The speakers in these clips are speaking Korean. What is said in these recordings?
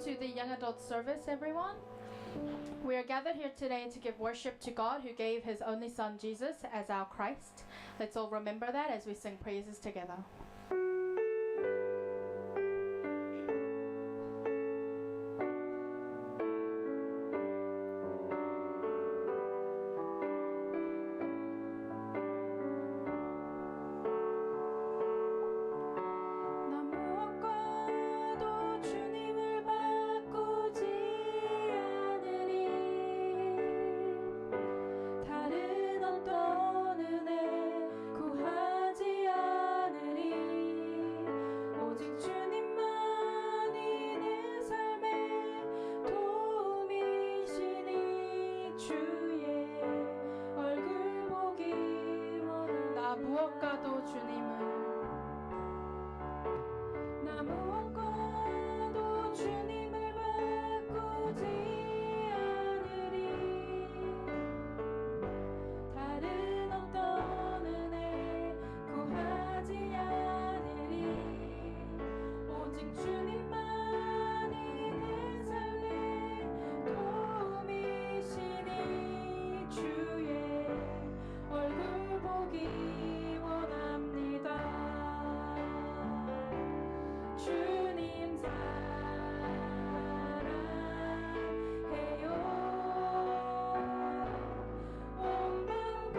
to the young adult service, everyone. We are gathered here today to give worship to God who gave his only son Jesus as our Christ. Let's all remember that as we sing praises together. 무엇과도 주님을 바꾸지 않으리. 다른 어떤 은혜 구하지 않으리. 오직 주님만이 내 삶의 도움이시니 주의 얼굴 보기 원합니다. 주님 사랑해요. 온 마음과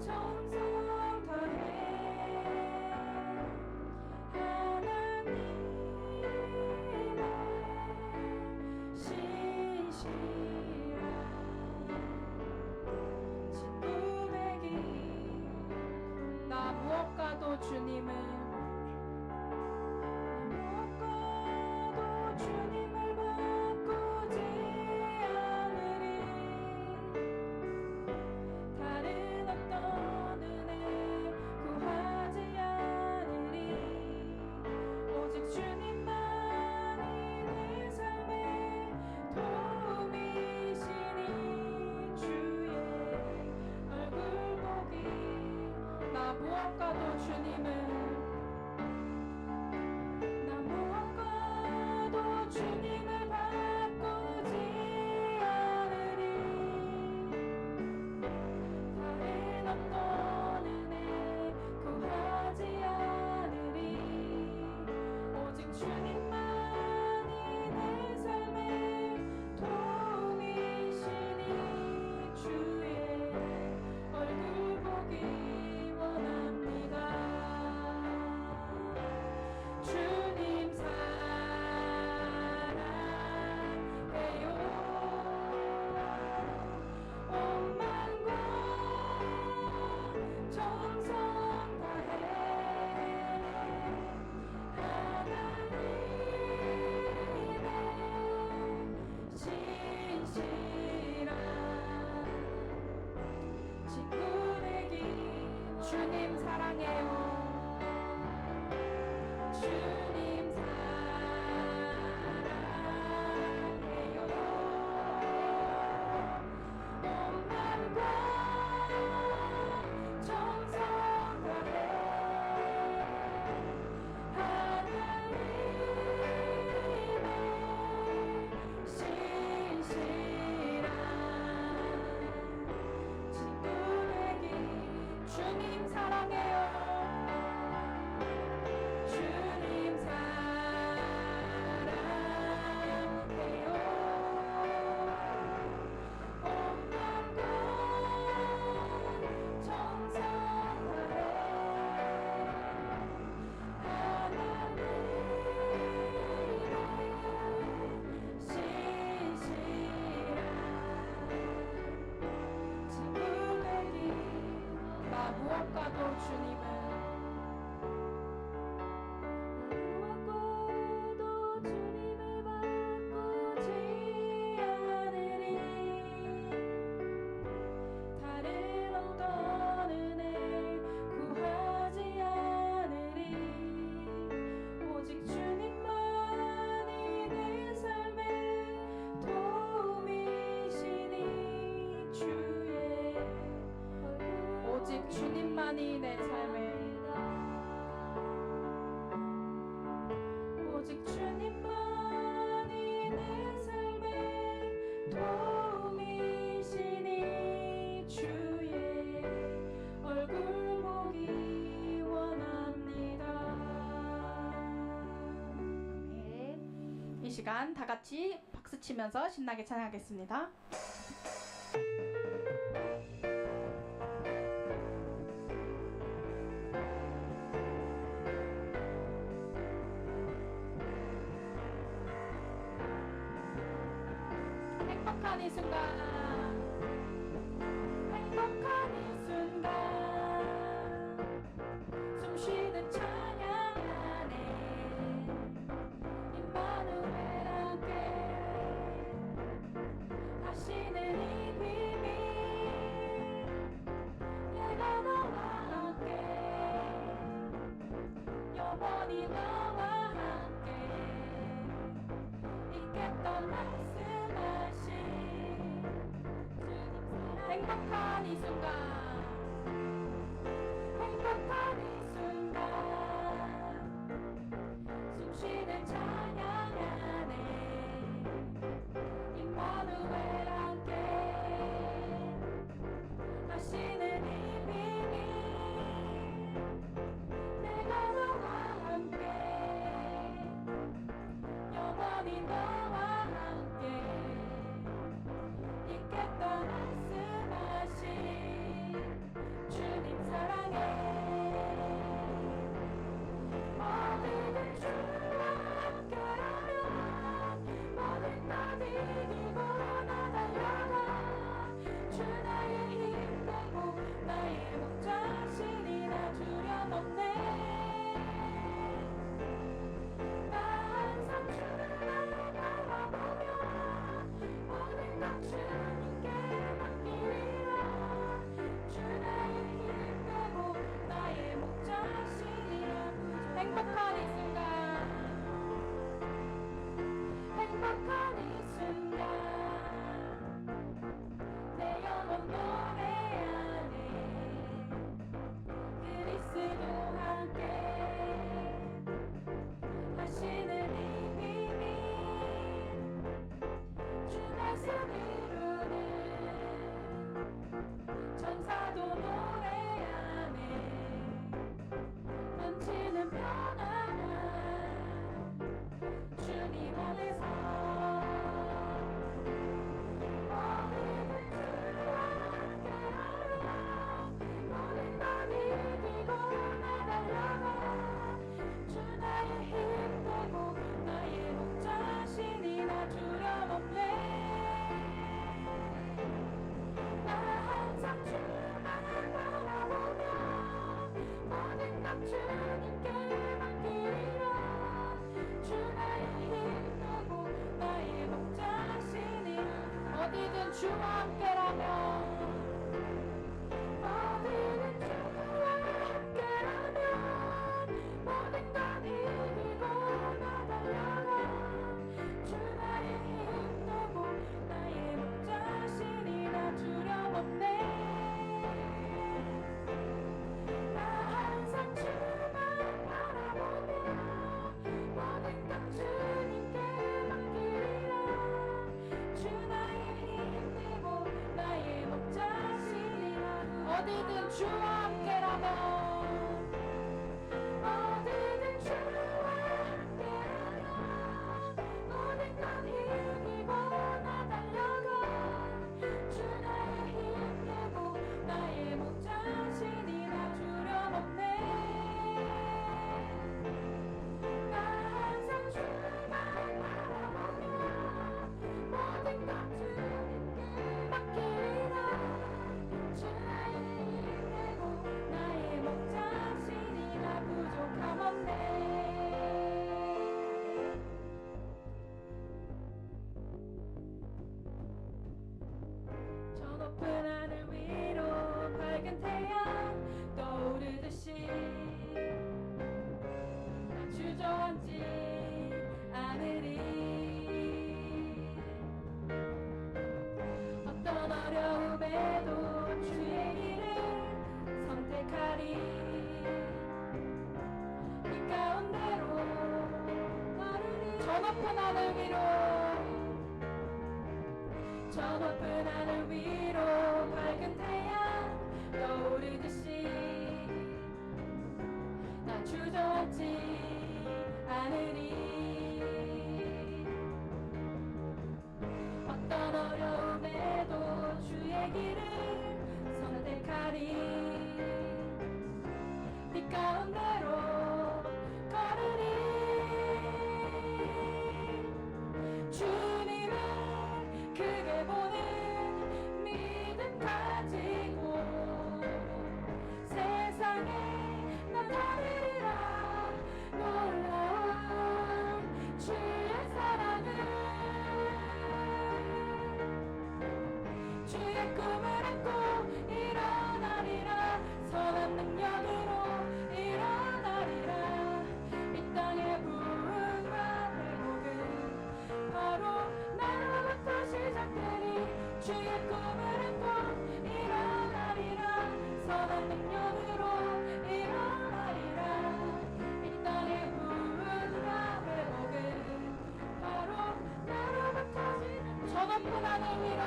정성 다해 하나님의 신실한 나 무엇과도 주님을 바꾸지 않으리. 다른 어떤 은혜 구하지 않으리. 오직 주님만이 내 삶의 도움이시니 주의 얼굴 보기 나 무엇과도 주님을 바꾸지 않으리. 다른 어떤 은혜 구하지 않으리. 오직 주님만이 내 삶의 도움이시니 주의 얼굴 보기 원합니다. 주님 사랑해요. 온 마음과 정성 다해 하나님의 신실한 친구 되기. 주님 사랑해요. 주님 사랑해요. 온 마음과 정성 다해 하나님의 신실한 친구 되기. 주님 사랑해요. 주님 사랑해요. 온 마음과 정성 다해 하나님의 신실한 친구 되기. 나 무엇과도 주님을 바꾸지 않으리. 다른 어떤 은혜 구하지 않으리. 오직 주님만이 내 삶의 도움이시니 주의 오직 주님만이 내 삶의 오직 주님 도움이시니 주의 얼굴 보기 원합니다. 네. 이 시간 다 같이 박수 치면서 신나게 찬양하겠습니다. 행복한 이 순간, 행복한 이 순간, 숨쉬는 찬양 안에 임마누엘 함께 하시는 이 비밀, 내가 너와 함께 영원히 너와 함께 있겠던 말씀하신 행복한 이 순간, 행복한 이 순간, 숨쉬는 찬양 안에 임마누엘 함께 하시는 이 비밀, 내가 너와 함께 영원히 너와 함께 있겠던 말씀하신 주님 사랑해. 어디든 주와 함께라면 모든 것 이기고 나 달려가. 주 나의 힘 되고 나의 목자시니 나 두려움없네. 나 항상 주를 바라보며 모든 것 주님께 맡기리라. 주 나의 힘 되고 나의 목자시니라. 행복한 이 순간, 행복한 이 순간, 내 영혼 노래하네. 그리스도 함께 하시는 이 비밀, 주 말씀 이루는 천사도 노래하네. 넘치는 평안함 주님 안에서. 어디든 주와 함께하며 모든 것 이기고 나 달려가. 주 나의 힘 되고 나의 목자시니 나 두려움없네. 나 항상 주만 바라보며 모든 것 주님께 맡기리라. 주 나의 힘 되고 나의 목자시니. 어디든 주와 함께라면, 어디든 주와 함께라면 모든 것 이기고 나 달려가. 주 나의 힘 되고 나의 목자시니 나 두려움없네. 나 항상 주만 바라보며 모든 것 주님께 맡기리라. 주 나의 힘 되고 나의 목자시니라. 어디든 주와 함께라면, 어디든 주와 함께라면 모든 것 이기고 나 달려가. 주 나의 힘 되고 나의 목자시니 나 두려움없네. 나 항상 주만 바라보며 모든 것 주님께 맡기리라. 주 나의 힘 되고 나의 목자시니 나 부족함 없네. 저 높은 하늘 위로 밝은 태양 떠오르듯이 나 주저앉지 않으리. 어떤 어려움에도 주의 길을 선택하리. 이 가운데로 걸으리. 저 높은 하늘 위로 저 높은 하늘 위로 밝은 태양 떠오르듯이 나 주저앉지 않으리. 어떤 어려움에도 주의 길을 선택하리. 빛 가운데로 걸으리. 주님을 크게 보는 믿음 가지고 세상에 나타내리라. 놀라운 주의 사랑을. 주의 꿈을 안고 일어나리라. 선한 능력으로 일어나리라. 이 땅의 부흥과 회복은 바로 나로부터 시작되리. 주의 꿈을 안고 일어나리라. 선한 능력으로 일어나리라. 이 땅의 부흥과 회복은 바로 나로부터 시작되리. 저 높은 하늘 위로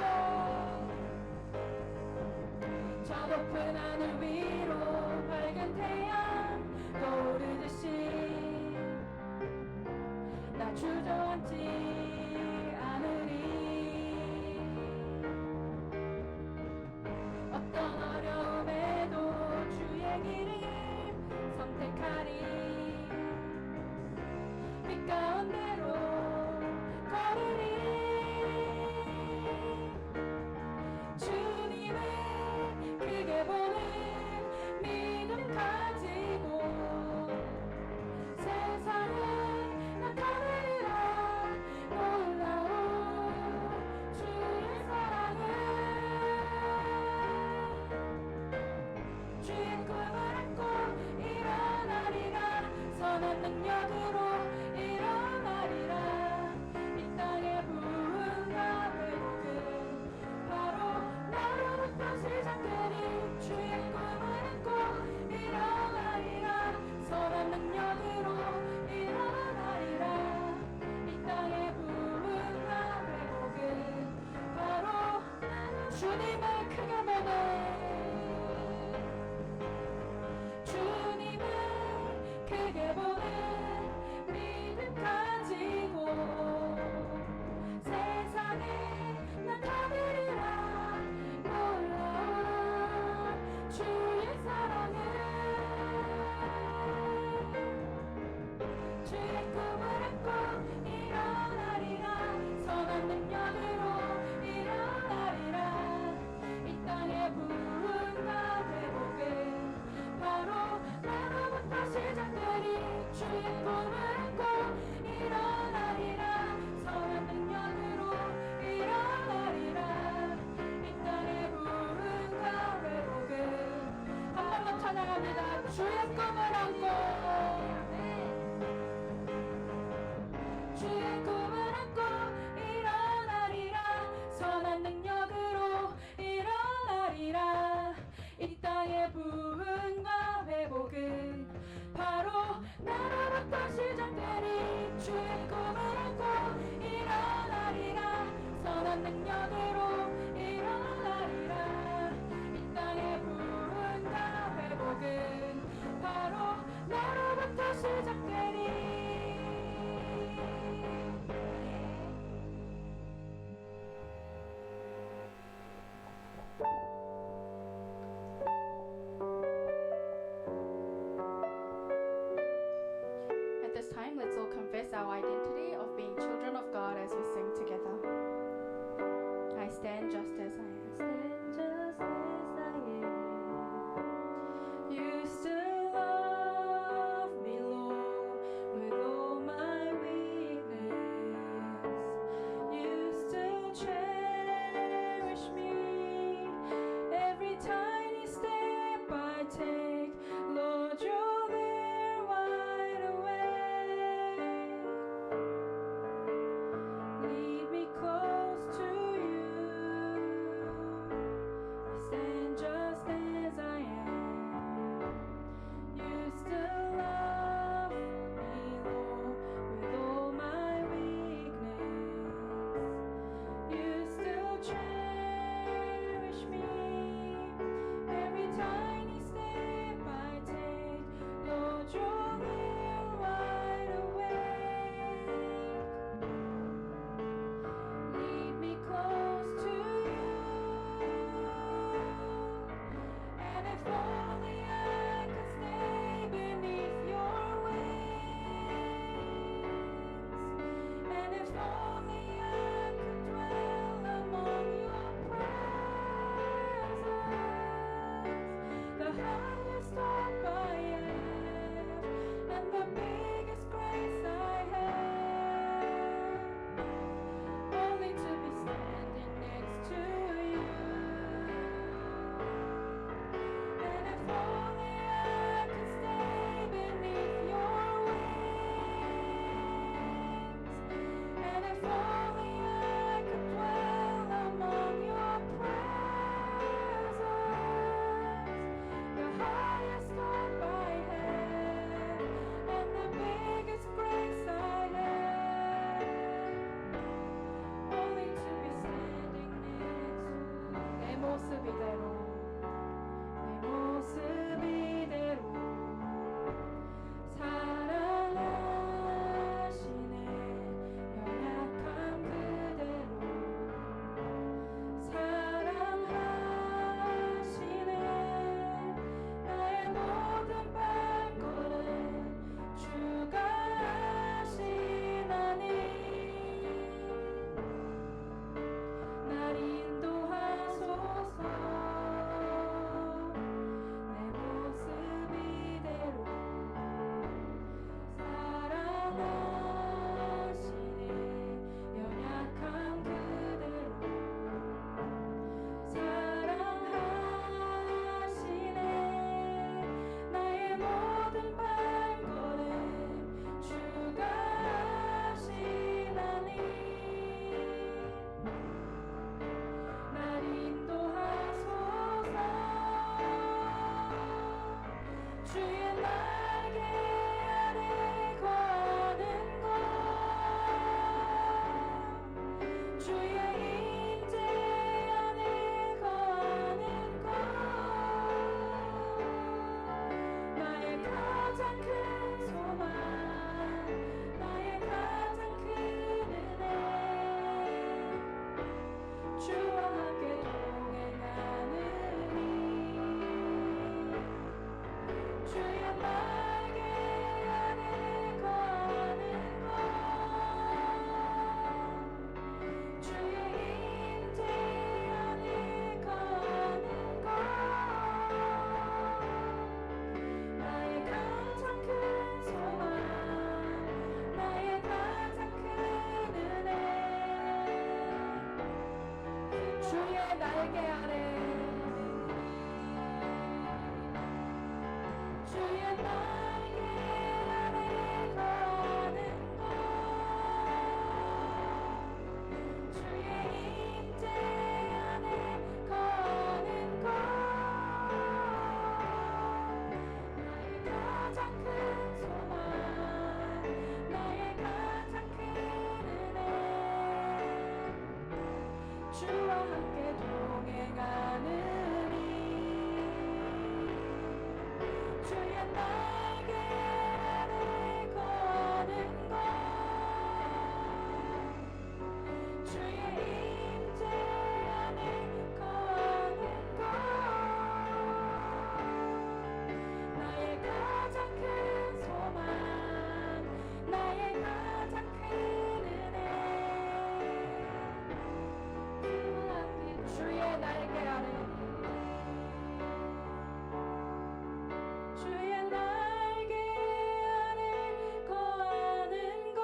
저 높은 하늘 위로 밝은 태양 떠오르듯이 나 주저앉지 않으리. 어떤 어려움에도 주의 길을 선택하리. 빛 가운데로 걸으리. 주님을 크게 보는 믿음 가지고 세상에 나타내리라. 놀라운 주의 사랑을. 주의 꿈을 안고 일어나리라. 선한 능력으로 일어나리라. 이 땅의 부흥과 회복은 바로 나로부터 시작되리. 주의 꿈을 안고 일어나리라. 선한 능력으로 일어나리라. 이 땅의 부흥과 회복은 바로 주님을 크게 보네. 주님을 크게 보는 믿음 가지고 세상에 나타내리라. 놀라운 주의 사랑을. 주의 꿈을 안고 일어나리라. 선한 능력으로 일어나리라. 이 땅의 주의 날개 아래 주의 날개 아래 거하는 것 주의 임재 안에 거하는 것 나의 가장 큰 소망 나의 가장 큰 은혜 주와 함께 동행하느니 주의 날개 아래 거하는 것 주의 임재 안에 거하는 것 나의 가장 큰 소망 나의 가장 큰 은혜 주의 날개 아래 주의 날개 아래 거하는 것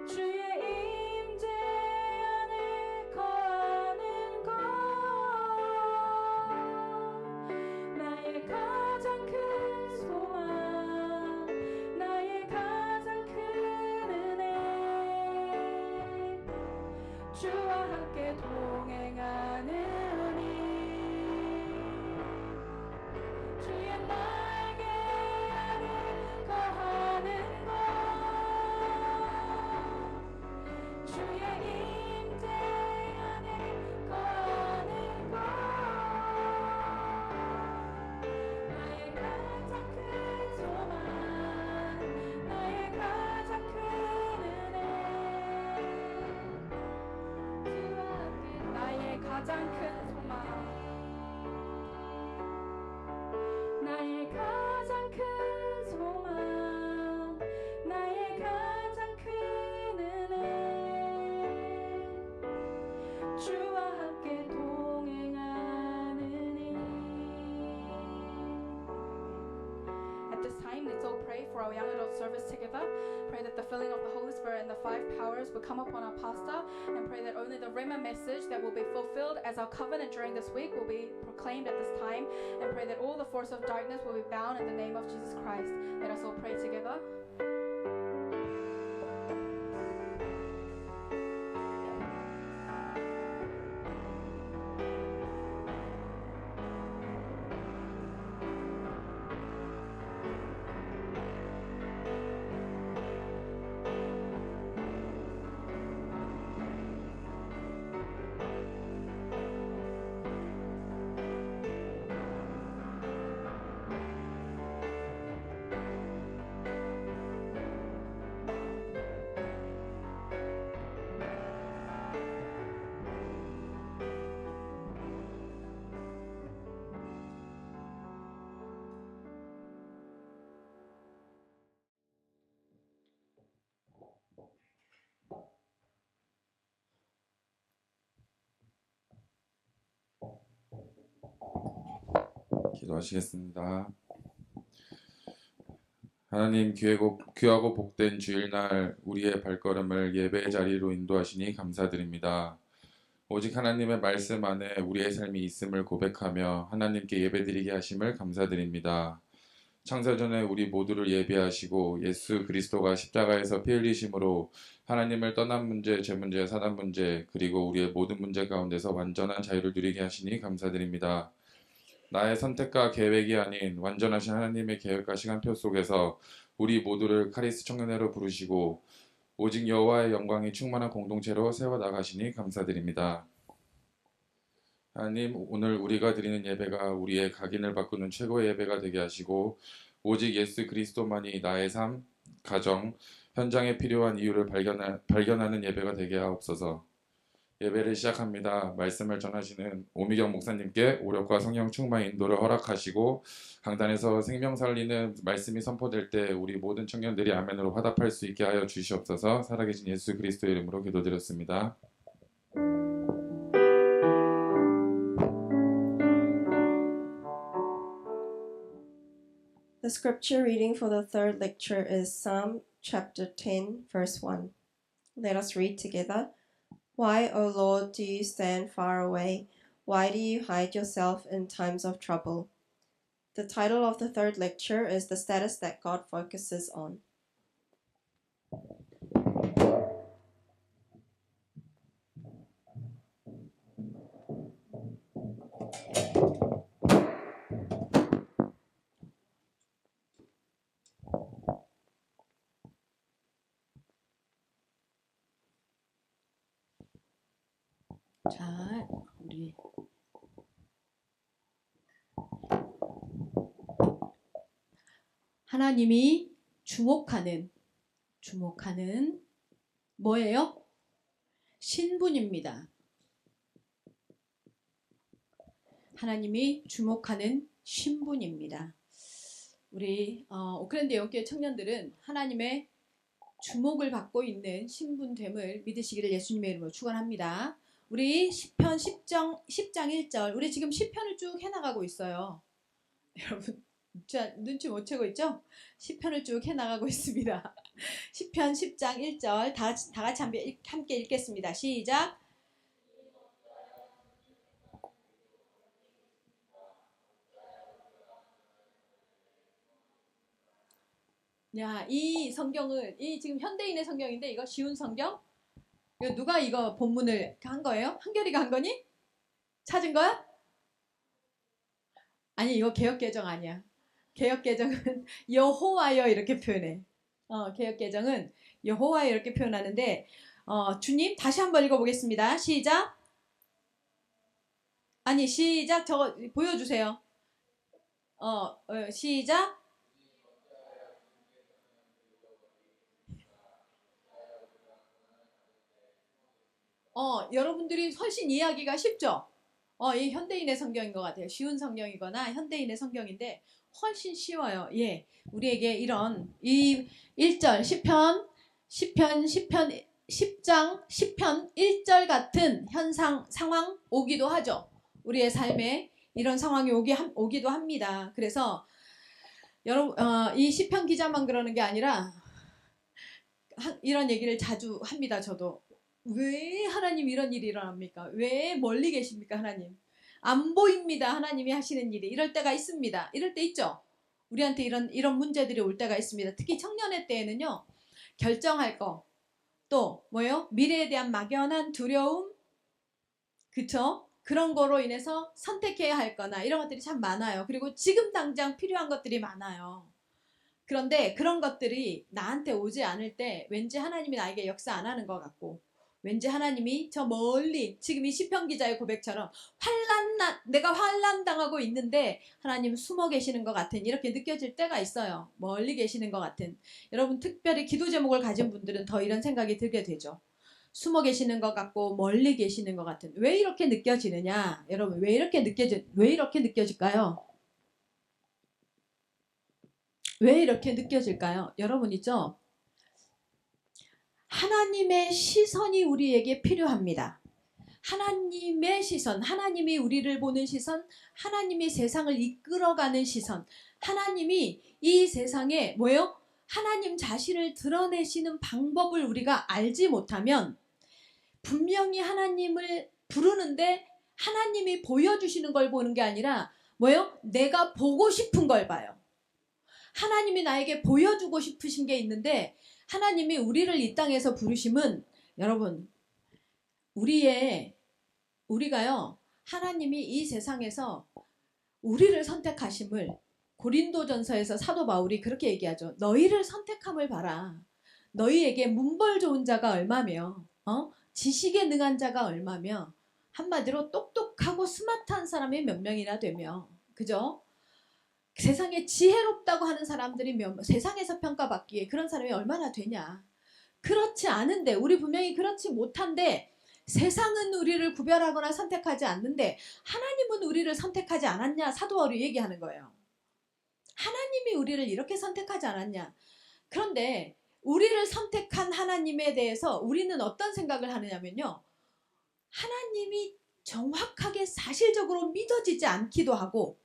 주의 임재 안에 거하는 것 나의 가장 큰 소망 나의 가장 큰 은혜 주와 함께 동행하느니 주의 날개 아래 거하는 것 주의 임재 안에 거하는 것 나의 가장 큰 소망 나의 가장 큰 은혜 주와 함께 나의 가장 큰 소망 나의 가장 큰 소망 나의 가장 큰 은혜 주와 함께 동행하느니 At this time, let's all pray for our young adult service together. Pray that the filling of the Holy Spirit and the five powers will come upon our pastor, and pray that only the Rhema message that will be fulfilled as our covenant during this week will be proclaimed at this time, and pray that all the force of darkness will be bound in the name of Jesus Christ. Let us all pray together. 기도하시겠습니다. 하나님, 귀하고 복된 주일날 우리의 발걸음을 예배의 자리로 인도하시니 감사드립니다. 오직 하나님의 말씀 안에 우리의 삶이 있음을 고백하며 하나님께 예배드리게 하심을 감사드립니다. 창세전에 우리 모두를 예비하시고 예수 그리스도가 십자가에서 피 흘리심으로 하나님을 떠난 문제, 죄 문제, 사단 문제, 그리고 우리의 모든 문제 가운데서 완전한 자유를 누리게 하시니 감사드립니다. 나의 선택과 계획이 아닌 완전하신 하나님의 계획과 시간표 속에서 우리 모두를 카리스 청년회로 부르시고 오직 여호와의 영광이 충만한 공동체로 세워나가시니 감사드립니다. 하나님, 오늘 우리가 드리는 예배가 우리의 각인을 바꾸는 최고의 예배가 되게 하시고 오직 예수 그리스도만이 나의 삶, 가정, 현장에 필요한 이유를 발견하는 예배가 되게 하옵소서. 예배를 시작합니다. 말씀을 전하시는 오미경 목사님께 오력과 성령 충만 인도를 허락하시고 강단에서 생명 살리는 말씀이 선포될 때 우리 모든 청년들이 아멘으로 화답할 수 있게 하여 주시옵소서. 살아계신 예수 그리스도의 이름으로 기도드렸습니다. The scripture reading for the third lecture is Psalm chapter 10, verse 1. Let us read together. Why, O Lord, do you stand far away? Why do you hide yourself in times of trouble? The title of the third lecture is The Status That God Focuses on. 자, 우리 하나님이 주목하는 뭐예요? 신분입니다. 하나님이 주목하는 신분입니다. 우리 오클랜드 영교회 청년들은 하나님의 주목을 받고 있는 신분됨을 믿으시기를 예수님의 이름으로 축원합니다. 우리 시편 10장 1절, 우리 지금 시편을 쭉 해나가고 있어요. 여러분 눈치 못 채고 있죠? 시편을 쭉 해나가고 있습니다. 시편 10장 1절 다 같이 함께 읽겠습니다. 시작. 야, 이 성경은 지금 현대인의 성경인데 이거 쉬운 성경? 이거 누가 이거 본문을 한 거예요? 한결이가 한 거니? 찾은 거야? 아니, 이거 개역개정 아니야. 개역개정은 여호와여 이렇게 표현해. 개역개정은 여호와여 이렇게 표현하는데 주님 다시 한번 읽어보겠습니다. 시작. 아니 시작 저거 보여주세요. 시작. 여러분들이 훨씬 이해하기가 쉽죠? 이 현대인의 성경인 것 같아요. 쉬운 성경이거나 현대인의 성경인데 훨씬 쉬워요. 예, 우리에게 이런 이 1절 시편 10장 10편 1절 같은 상황 오기도 하죠. 우리의 삶에 이런 상황이 오기도 합니다. 그래서 여러분 이 시편 기자만 그러는 게 아니라 이런 얘기를 자주 합니다. 저도. 왜 하나님 이런 일이 일어납니까? 왜 멀리 계십니까? 하나님 안 보입니다. 하나님이 하시는 일이. 이럴 때가 있습니다. 이럴 때 있죠. 우리한테 이런 문제들이 올 때가 있습니다. 특히 청년의 때에는요, 결정할 거, 또 뭐요? 미래에 대한 막연한 두려움, 그쵸? 그런 거로 인해서 선택해야 할 거나 이런 것들이 참 많아요. 그리고 지금 당장 필요한 것들이 많아요. 그런데 그런 것들이 나한테 오지 않을 때 왠지 하나님이 나에게 역사 안 하는 것 같고, 왠지 하나님이 저 멀리 지금 이 시편 기자의 고백처럼 내가 환난 당하고 있는데 하나님 숨어 계시는 것 같은 이렇게 느껴질 때가 있어요. 멀리 계시는 것 같은. 여러분 특별히 기도 제목을 가진 분들은 더 이런 생각이 들게 되죠. 숨어 계시는 것 같고 멀리 계시는 것 같은. 왜 이렇게 느껴지느냐? 여러분 왜 이렇게 느껴질까요? 왜 이렇게 느껴질까요? 여러분 있죠? 하나님의 시선이 우리에게 필요합니다. 하나님의 시선, 하나님이 우리를 보는 시선, 하나님이 세상을 이끌어가는 시선, 하나님이 이 세상에 뭐예요? 하나님 자신을 드러내시는 방법을 우리가 알지 못하면 분명히 하나님을 부르는데 하나님이 보여주시는 걸 보는 게 아니라 뭐예요? 내가 보고 싶은 걸 봐요. 하나님이 나에게 보여주고 싶으신 게 있는데 하나님이 우리를 이 땅에서 부르심은 여러분 우리가요 하나님이 이 세상에서 우리를 선택하심을 고린도전서에서 사도 바울이 그렇게 얘기하죠. 너희를 선택함을 봐라. 너희에게 문벌 좋은 자가 얼마며 지식에 능한 자가 얼마며 한마디로 똑똑하고 스마트한 사람이 몇 명이나 되며 그죠? 세상에 지혜롭다고 하는 사람들이 세상에서 평가받기에 그런 사람이 얼마나 되냐. 그렇지 않은데 우리 분명히 그렇지 못한데 세상은 우리를 구별하거나 선택하지 않는데 하나님은 우리를 선택하지 않았냐. 사도 바울이 얘기하는 거예요. 하나님이 우리를 이렇게 선택하지 않았냐. 그런데 우리를 선택한 하나님에 대해서 우리는 어떤 생각을 하느냐면요. 하나님이 정확하게 사실적으로 믿어지지 않기도 하고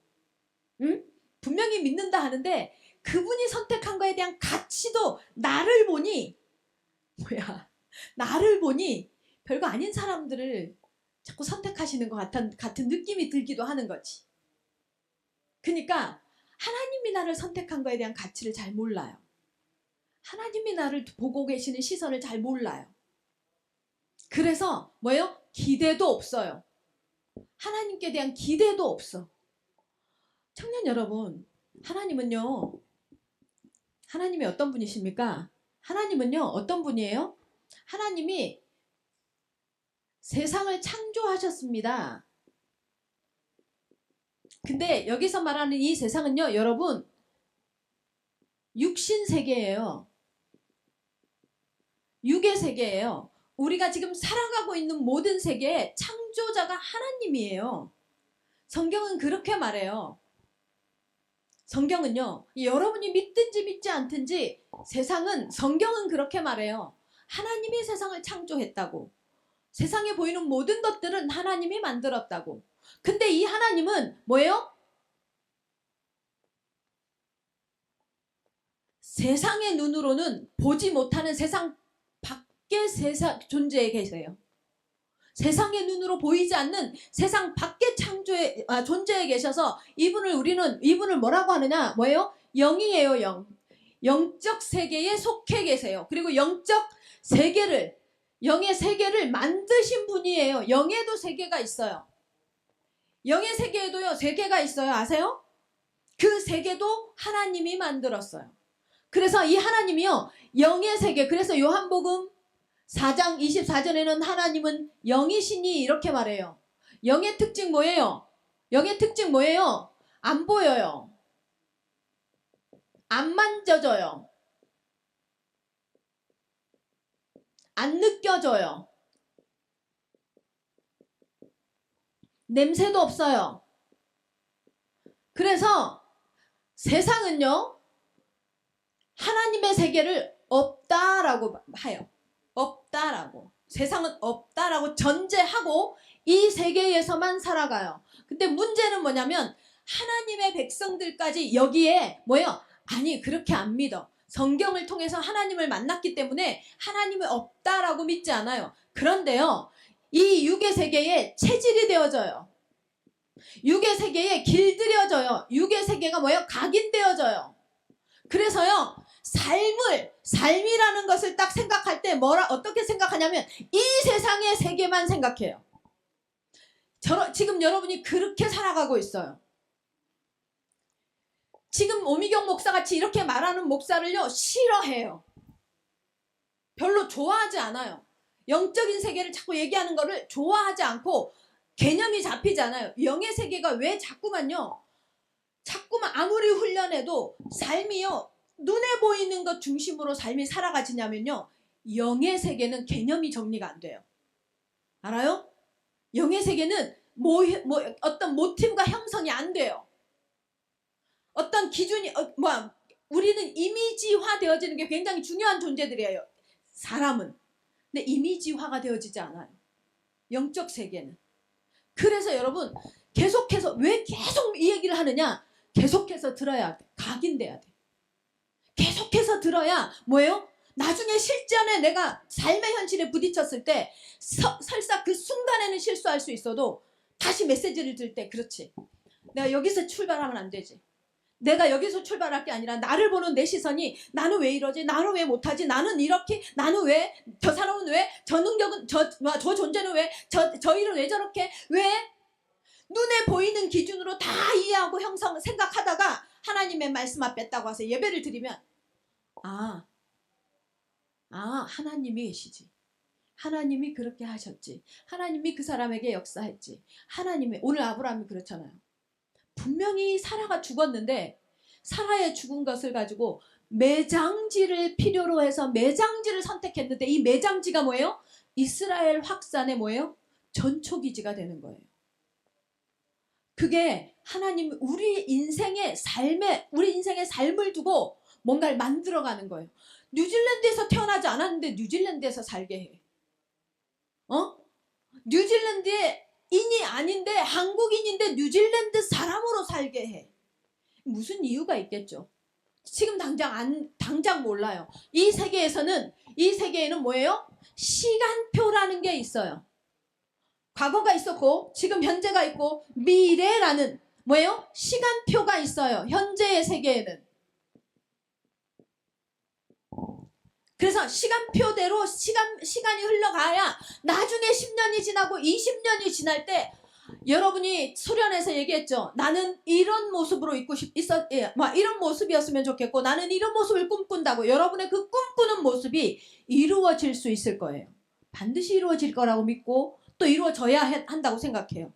분명히 믿는다 하는데 그분이 선택한 거에 대한 가치도 나를 보니 별거 아닌 사람들을 자꾸 선택하시는 것 같은 느낌이 들기도 하는 거지. 그러니까 하나님이 나를 선택한 거에 대한 가치를 잘 몰라요. 하나님이 나를 보고 계시는 시선을 잘 몰라요. 그래서 뭐예요? 기대도 없어요. 하나님께 대한 기대도 없어. 청년 여러분, 하나님이 어떤 분이십니까? 하나님은요, 어떤 분이에요? 하나님이 세상을 창조하셨습니다. 근데 여기서 말하는 이 세상은요, 여러분, 육신 세계예요. 육의 세계예요. 우리가 지금 살아가고 있는 모든 세계의 창조자가 하나님이에요. 성경은 그렇게 말해요. 성경은요, 여러분이 믿든지 믿지 않든지 성경은 그렇게 말해요. 하나님이 세상을 창조했다고. 세상에 보이는 모든 것들은 하나님이 만들었다고. 근데 이 하나님은 뭐예요? 세상의 눈으로는 보지 못하는 세상 밖의 존재에 계세요. 세상의 눈으로 보이지 않는 세상 밖의 존재에 계셔서 이분을 뭐라고 하느냐? 뭐예요? 영이에요, 영. 영적 세계에 속해 계세요. 그리고 영의 세계를 만드신 분이에요. 영에도 세계가 있어요. 영의 세계에도요, 세계가 있어요. 아세요? 그 세계도 하나님이 만들었어요. 그래서 이 하나님이요, 영의 세계. 그래서 요한복음 4장 24절에는 하나님은 영이시니 이렇게 말해요. 영의 특징 뭐예요? 영의 특징 뭐예요? 안 보여요. 안 만져져요. 안 느껴져요. 냄새도 없어요. 그래서 세상은요, 하나님의 세계를 없다라고 해요. 없다라고. 세상은 없다라고 전제하고 이 세계에서만 살아가요. 근데 문제는 뭐냐면 하나님의 백성들까지 여기에 뭐예요? 아니, 그렇게 안 믿어. 성경을 통해서 하나님을 만났기 때문에 하나님이 없다라고 믿지 않아요. 그런데요, 이 육의 세계에 체질이 되어져요. 육의 세계에 길들여져요. 육의 세계가 뭐예요? 각인되어져요. 그래서요, 삶이라는 것을 딱 생각할 때 어떻게 생각하냐면 이 세상의 세계만 생각해요. 지금 여러분이 그렇게 살아가고 있어요. 지금 오미경 목사같이 이렇게 말하는 목사를요, 싫어해요. 별로 좋아하지 않아요. 영적인 세계를 자꾸 얘기하는 거를 좋아하지 않고 개념이 잡히지 않아요. 영의 세계가 왜 자꾸만 아무리 훈련해도 삶이요, 눈에 보이는 것 중심으로 삶이 살아가지냐면요, 영의 세계는 개념이 정리가 안 돼요. 알아요? 영의 세계는 어떤 모티브가 형성이 안 돼요. 어떤 기준이 우리는 이미지화 되어지는 게 굉장히 중요한 존재들이에요. 사람은. 근데 이미지화가 되어지지 않아요. 영적 세계는. 그래서 여러분, 왜 계속 이 얘기를 하느냐? 계속해서 들어야 돼. 각인돼야 돼. 계속해서 들어야 뭐예요? 나중에 실전에 내가 삶의 현실에 부딪혔을 때 설사 그 순간에는 실수할 수 있어도 다시 메시지를 들 때, 그렇지, 내가 여기서 출발하면 안 되지. 내가 여기서 출발할 게 아니라 나를 보는 내 시선이 나는 왜 이러지? 나는 왜 못하지? 나는 이렇게? 나는 왜? 저 사람은 왜? 저 능력은 저 존재는 왜? 저 일은 왜 저렇게? 왜? 눈에 보이는 기준으로 다 이해하고 생각하다가 하나님의 말씀 앞에 딱 와서 예배를 드리면 하나님이 계시지. 하나님이 그렇게 하셨지. 하나님이 그 사람에게 역사했지. 하나님이, 오늘 아브라함이 그렇잖아요. 분명히 사라가 죽었는데 사라의 죽은 것을 가지고 매장지를 필요로 해서 매장지를 선택했는데 이 매장지가 뭐예요? 이스라엘 확산의 뭐예요? 전초기지가 되는 거예요. 그게 하나님 우리 인생의 삶을 두고 뭔가를 만들어가는 거예요. 뉴질랜드에서 태어나지 않았는데 뉴질랜드에서 살게 해. 뉴질랜드의 인이 아닌데 한국인인데 뉴질랜드 사람으로 살게 해. 무슨 이유가 있겠죠. 지금 당장 몰라요. 이 세계에는 뭐예요? 시간표라는 게 있어요. 과거가 있었고 지금 현재가 있고 미래라는 뭐예요? 시간표가 있어요. 현재의 세계에는. 그래서 시간표대로 시간이 흘러가야 나중에 10년이 지나고 20년이 지날 때 여러분이 수련회에서 얘기했죠. 나는 이런 모습으로 이런 모습이었으면 좋겠고 나는 이런 모습을 꿈꾼다고. 여러분의 그 꿈꾸는 모습이 이루어질 수 있을 거예요. 반드시 이루어질 거라고 믿고 또 이루어져야 한다고 생각해요.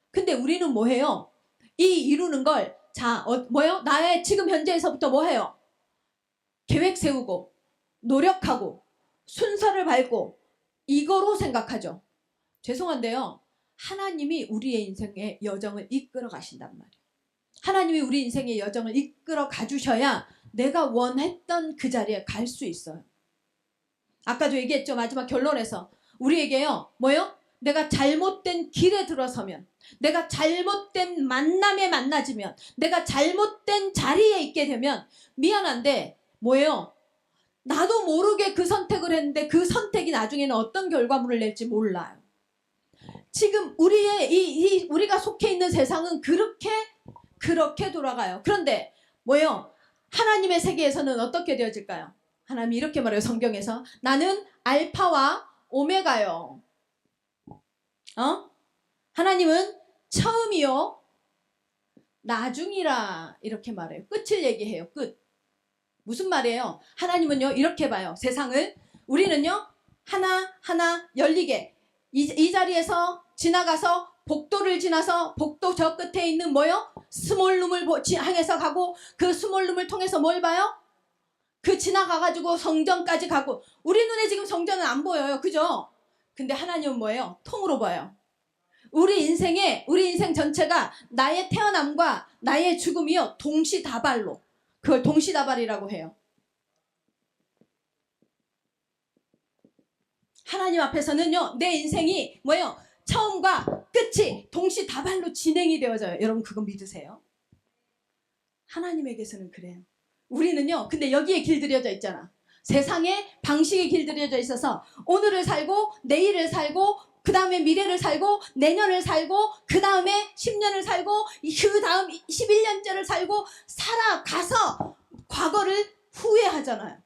근데 우리는 뭐 해요? 이 이루는 걸 뭐예요? 나의 지금 현재에서부터 뭐 해요? 계획 세우고 노력하고 순서를 밟고 이거로 생각하죠. 죄송한데요. 하나님이 우리의 인생의 여정을 이끌어 가신단 말이에요. 하나님이 우리 인생의 여정을 이끌어 가주셔야 내가 원했던 그 자리에 갈 수 있어요. 아까도 얘기했죠. 마지막 결론에서 우리에게요. 뭐요? 내가 잘못된 길에 들어서면, 내가 잘못된 만남에 만나지면, 내가 잘못된 자리에 있게 되면 미안한데 뭐예요? 나도 모르게 그 선택을 했는데 그 선택이 나중에는 어떤 결과물을 낼지 몰라요. 지금 우리가 속해 있는 세상은 그렇게 돌아가요. 그런데 뭐예요? 하나님의 세계에서는 어떻게 되어질까요? 하나님이 이렇게 말해요. 성경에서 나는 알파와 오메가요. 하나님은 처음이요 나중이라 이렇게 말해요. 끝을 얘기해요. 끝. 무슨 말이에요? 하나님은요 이렇게 봐요. 세상을. 우리는요 하나하나 열리게 이 자리에서 지나가서 복도를 지나서 복도 저 끝에 있는 뭐요? 스몰룸을 향해서 가고 그 스몰룸을 통해서 뭘 봐요? 그 지나가가지고 성전까지 가고. 우리 눈에 지금 성전은 안 보여요. 그죠? 근데 하나님은 뭐예요? 통으로 봐요. 우리 인생 전체가 나의 태어남과 나의 죽음이요 동시다발로. 그걸 동시다발이라고 해요. 하나님 앞에서는요 내 인생이 뭐예요? 처음과 끝이 동시다발로 진행이 되어져요. 여러분 그거 믿으세요? 하나님에게서는 그래요. 우리는요 근데 여기에 길들여져 있잖아. 세상에 방식에 길들여져 있어서 오늘을 살고 내일을 살고 그 다음에 미래를 살고 내년을 살고 그 다음에 10년을 살고 그 다음 11년째를 살고 살아가서 과거를 후회하잖아요.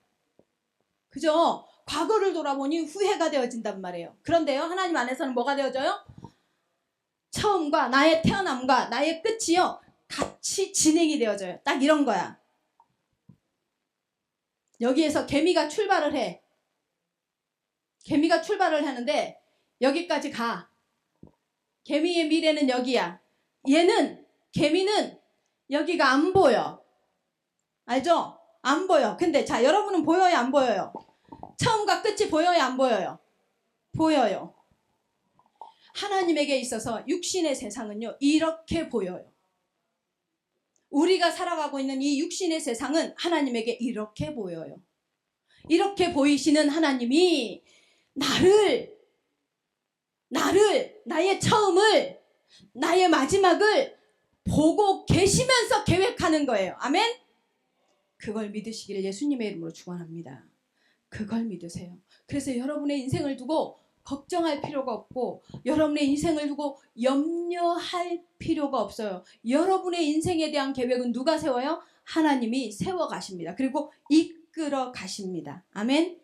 그죠? 과거를 돌아보니 후회가 되어진단 말이에요. 그런데요 하나님 안에서는 뭐가 되어져요? 처음과 나의 태어남과 나의 끝이요 같이 진행이 되어져요. 딱 이런 거야. 여기에서 개미가 출발을 해. 개미가 출발을 하는데 여기까지 가. 개미의 미래는 여기야. 개미는 여기가 안 보여. 알죠? 안 보여. 근데 자 여러분은 보여요 안 보여요? 처음과 끝이 보여요 안 보여요? 보여요. 하나님에게 있어서 육신의 세상은요 이렇게 보여요. 우리가 살아가고 있는 이 육신의 세상은 하나님에게 이렇게 보여요. 이렇게 보이시는 하나님이 나의 처음을, 나의 마지막을 보고 계시면서 계획하는 거예요. 아멘? 그걸 믿으시기를 예수님의 이름으로 축원합니다. 그걸 믿으세요. 그래서 여러분의 인생을 두고 걱정할 필요가 없고 여러분의 인생을 두고 염려할 필요가 없어요. 여러분의 인생에 대한 계획은 누가 세워요? 하나님이 세워가십니다. 그리고 이끌어 가십니다. 아멘?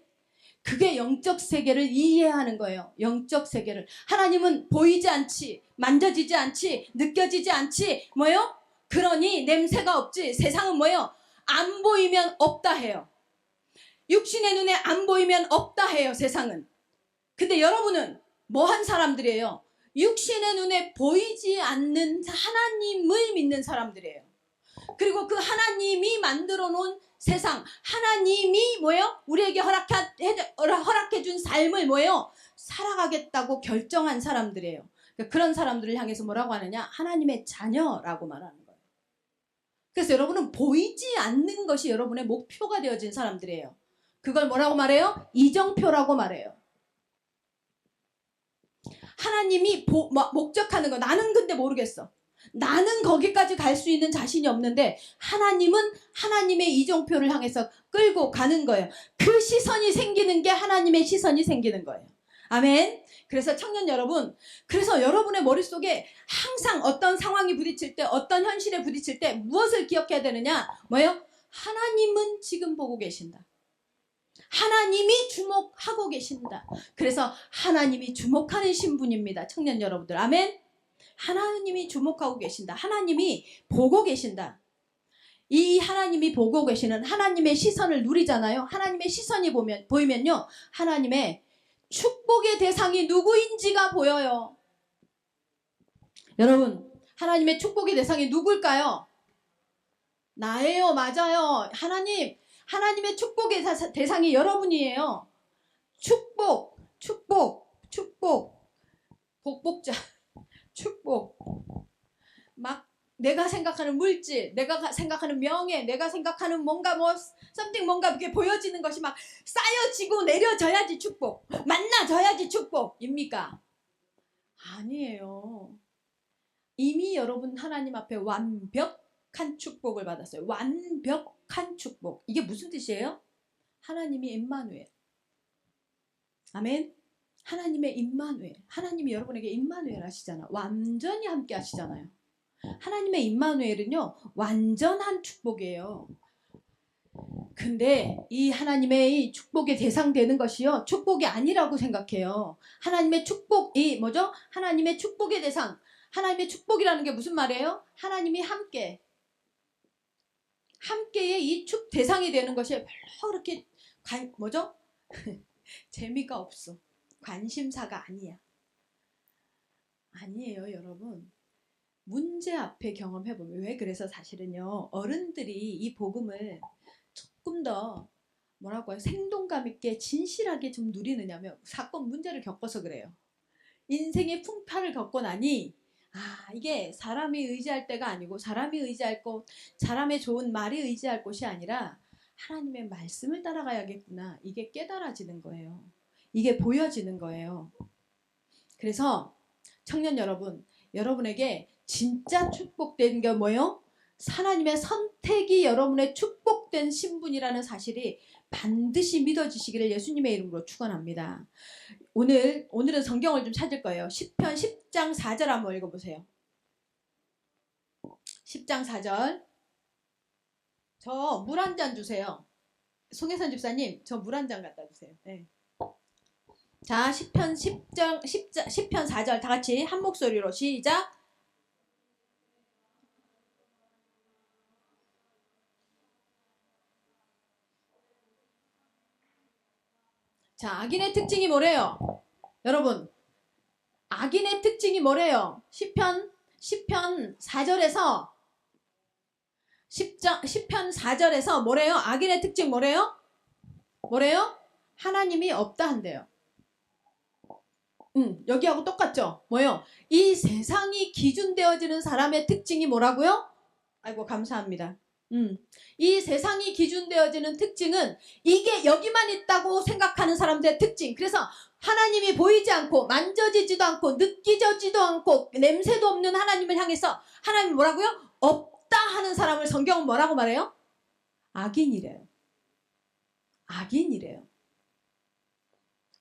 그게 영적 세계를 이해하는 거예요. 영적 세계를. 하나님은 보이지 않지, 만져지지 않지, 느껴지지 않지, 뭐예요? 그러니 냄새가 없지. 세상은 뭐예요? 안 보이면 없다 해요. 육신의 눈에 안 보이면 없다 해요. 세상은. 근데 여러분은 뭐한 사람들이에요? 육신의 눈에 보이지 않는 하나님을 믿는 사람들이에요. 그리고 그 하나님이 만들어 놓은 세상, 하나님이 뭐예요? 우리에게 허락해 준 삶을 뭐예요? 살아가겠다고 결정한 사람들이에요. 그러니까 그런 사람들을 향해서 뭐라고 하느냐? 하나님의 자녀라고 말하는 거예요. 그래서 여러분은 보이지 않는 것이 여러분의 목표가 되어진 사람들이에요. 그걸 뭐라고 말해요? 이정표라고 말해요. 하나님이 목적하는 거 나는 근데 모르겠어. 나는 거기까지 갈 수 있는 자신이 없는데 하나님은 하나님의 이정표를 향해서 끌고 가는 거예요. 그 시선이 생기는 게 하나님의 시선이 생기는 거예요. 아멘. 그래서 청년 여러분, 그래서 여러분의 머릿속에 항상 어떤 상황이 부딪힐 때, 어떤 현실에 부딪힐 때 무엇을 기억해야 되느냐? 뭐예요? 하나님은 지금 보고 계신다. 하나님이 주목하고 계신다. 그래서 하나님이 주목하는 신분입니다. 청년 여러분들. 아멘. 하나님이 주목하고 계신다. 하나님이 보고 계신다. 이 하나님이 보고 계시는 하나님의 시선을 누리잖아요. 하나님의 시선이 보이면요. 하나님의 축복의 대상이 누구인지가 보여요. 여러분, 하나님의 축복의 대상이 누굴까요? 나예요. 맞아요. 하나님의 축복의 대상이 여러분이에요. 축복. 복복자. 축복. 막 내가 생각하는 물질, 내가 생각하는 명예, 내가 생각하는 뭔가 something 뭔가 이렇게 보여지는 것이 막 쌓여지고 내려져야지 축복. 만나져야지 축복입니까? 아니에요. 이미 여러분 하나님 앞에 완벽한 축복을 받았어요. 완벽한 축복. 이게 무슨 뜻이에요? 하나님이 임마누엘. 아멘. 하나님의 임마누엘. 하나님이 여러분에게 임마누엘 하시잖아. 완전히 함께 하시잖아요. 하나님의 임마누엘은요, 완전한 축복이에요. 근데 이 하나님의 이 축복의 대상 되는 것이요, 축복이 아니라고 생각해요. 하나님의 축복이 뭐죠? 하나님의 축복의 대상. 하나님의 축복이라는 게 무슨 말이에요? 하나님이 함께의 이 대상이 되는 것이 별로 그렇게 뭐죠? 재미가 없어. 관심사가 아니야. 아니에요, 여러분. 문제 앞에 경험해보면. 왜 그래서 사실은요, 어른들이 이 복음을 조금 더 뭐라고 해요? 생동감 있게 진실하게 좀 누리느냐면 사건 문제를 겪어서 그래요. 인생의 풍파를 겪고 나니 이게 사람이 의지할 때가 아니고 사람이 의지할 곳, 사람의 좋은 말이 의지할 곳이 아니라 하나님의 말씀을 따라가야겠구나. 이게 깨달아지는 거예요. 이게 보여지는 거예요. 그래서 청년 여러분, 여러분에게 진짜 축복된 게 뭐예요? 하나님의 선택이 여러분의 축복된 신분이라는 사실이 반드시 믿어지시기를 예수님의 이름으로 축원합니다. 오늘은 성경을 좀 찾을 거예요. 시편 10장 4절 한번 읽어보세요. 10장 4절. 저 물 한 잔 주세요. 송혜선 집사님, 저 물 한 잔 갖다 주세요. 네. 자, 시편 4절 다 같이 한 목소리로 시작. 자, 악인의 특징이 뭐래요? 여러분, 악인의 특징이 뭐래요? 시편 4절에서 시편 4절에서 뭐래요? 악인의 특징 뭐래요? 하나님이 없다 한대요. 여기하고 똑같죠? 뭐예요? 이 세상이 기준되어지는 사람의 특징이 뭐라고요? 아이고, 감사합니다. 이 세상이 기준되어지는 특징은 이게 여기만 있다고 생각하는 사람들의 특징. 그래서 하나님이 보이지 않고 만져지지도 않고 느끼지도 않고 냄새도 없는 하나님을 향해서 하나님이 뭐라고요? 없다 하는 사람을 성경은 뭐라고 말해요? 악인이래요. 악인이래요.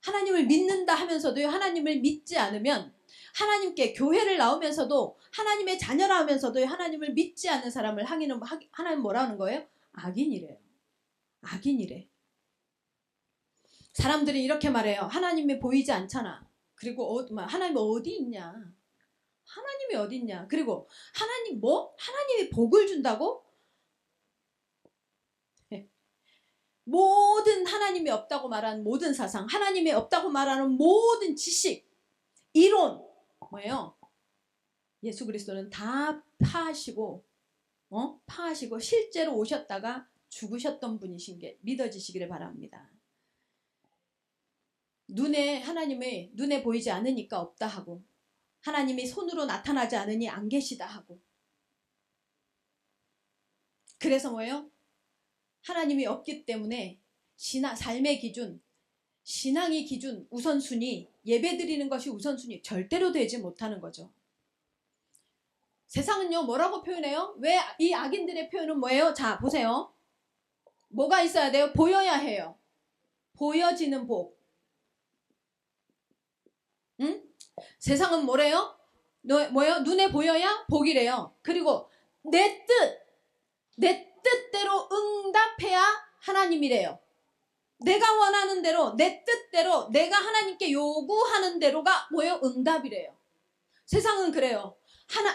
하나님을 믿는다 하면서도요, 하나님을 믿지 않으면, 하나님께 교회를 나오면서도 하나님의 자녀라 하면서도 하나님을 믿지 않는 사람을 하나님 뭐라 하는 거예요? 악인이래요. 악인이래. 사람들이 이렇게 말해요. 하나님이 보이지 않잖아. 그리고 하나님이 어디 있냐? 하나님이 어디 있냐? 그리고 하나님이 복을 준다고? 모든 하나님이 없다고 말하는 모든 사상, 하나님이 없다고 말하는 모든 지식, 이론, 뭐예요? 예수 그리스도는 다 파하시고 실제로 오셨다가 죽으셨던 분이신 게 믿어지시기를 바랍니다. 하나님의 눈에 보이지 않으니까 없다 하고, 하나님이 손으로 나타나지 않으니 안 계시다 하고, 그래서 뭐예요? 하나님이 없기 때문에 삶의 기준, 신앙의 기준, 우선순위, 예배드리는 것이 우선순위 절대로 되지 못하는 거죠. 세상은요 뭐라고 표현해요? 왜 이 악인들의 표현은 뭐예요? 자 보세요. 뭐가 있어야 돼요? 보여야 해요. 보여지는 복. 응? 세상은 뭐래요? 뭐예요? 눈에 보여야 복이래요. 그리고 내 뜻대로 응답해야 하나님이래요. 내가 원하는 대로, 내 뜻대로, 내가 하나님께 요구하는 대로가 뭐예요? 응답이래요. 세상은 그래요.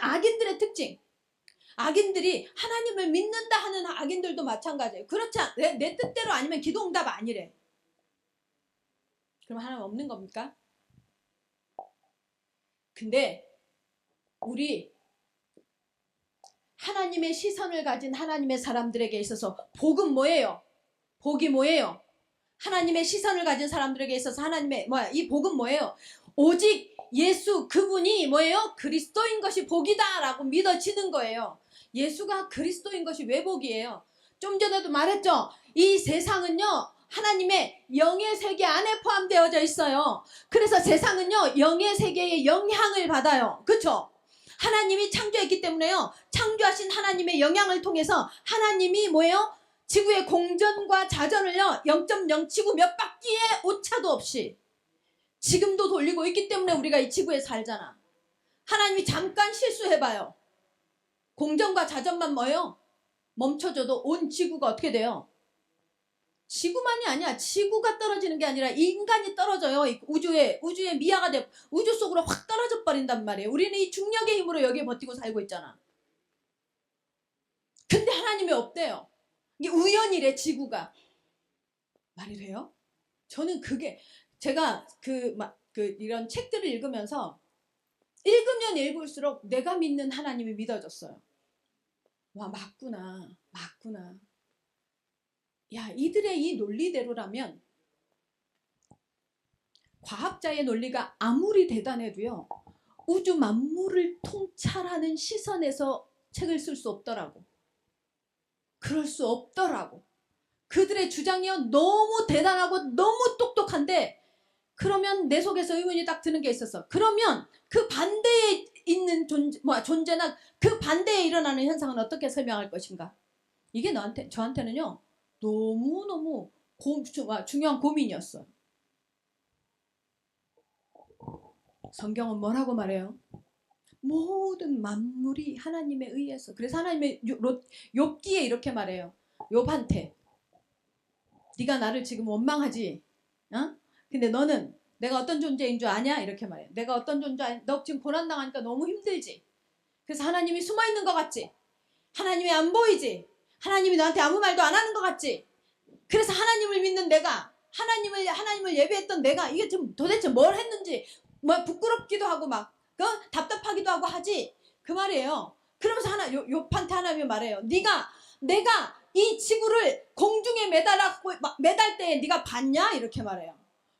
악인들의 특징. 악인들이 하나님을 믿는다 하는 악인들도 마찬가지예요. 그렇지 않, 내 뜻대로 아니면 기도 응답 아니래. 그럼 하나님 없는 겁니까? 근데 우리 하나님의 시선을 가진 하나님의 사람들에게 있어서 복은 뭐예요? 복이 뭐예요? 하나님의 시선을 가진 사람들에게 있어서 이 복은 뭐예요? 오직 예수 그분이 뭐예요? 그리스도인 것이 복이다 라고 믿어지는 거예요. 예수가 그리스도인 것이 왜 복이에요? 좀 전에도 말했죠. 이 세상은요 하나님의 영의 세계 안에 포함되어져 있어요. 그래서 세상은요 영의 세계의 영향을 받아요. 그렇죠? 하나님이 창조했기 때문에요 창조하신 하나님의 영향을 통해서 하나님이 뭐예요? 지구의 공전과 자전을요 0.0 지구 몇 바퀴의 오차도 없이 지금도 돌리고 있기 때문에 우리가 이 지구에 살잖아. 하나님이 잠깐 실수해봐요. 공전과 자전만 뭐예요? 멈춰줘도 온 지구가 어떻게 돼요? 지구만이 아니야. 지구가 떨어지는 게 아니라 인간이 떨어져요. 우주에 미아가 돼 우주 속으로 확 떨어져 버린단 말이에요. 우리는 이 중력의 힘으로 여기에 버티고 살고 있잖아. 근데 하나님이 없대요. 이게 우연이래 지구가. 말이 돼요? 저는 그게 제가 이런 책들을 읽으면서 읽으면 읽을수록 내가 믿는 하나님이 믿어졌어요. 와 맞구나. 야 이들의 이 논리대로라면 과학자의 논리가 아무리 대단해도요 우주 만물을 통찰하는 시선에서 책을 쓸 수 없더라고. 그럴 수 없더라고. 그들의 주장이요 너무 대단하고 너무 똑똑한데 그러면 내 속에서 의문이 딱 드는 게 있었어. 그러면 그 반대에 있는 존재나 그 반대에 일어나는 현상은 어떻게 설명할 것인가? 이게 저한테는요 너무너무 중요한 고민이었어요. 성경은 뭐라고 말해요? 모든 만물이 하나님에 의해서. 그래서 하나님의 욥기에 이렇게 말해요. 욥한테 네가 나를 지금 원망하지? 어? 근데 너는 내가 어떤 존재인 줄 아냐? 이렇게 말해요. 내가 어떤 존재, 너 지금 고난당하니까 너무 힘들지? 그래서 하나님이 숨어있는 것 같지? 하나님이 안 보이지? 하나님이 너한테 아무 말도 안 하는 것 같지? 그래서 하나님을 믿는 내가 하나님을 예배했던 내가 이게 지금 도대체 뭘 했는지 부끄럽기도 하고 답답하기도 하고 하지 그 말이에요. 그러면서 욥한테 하나님이 말해요. 내가 이 지구를 공중에 매달 때 네가 봤냐? 이렇게 말해요.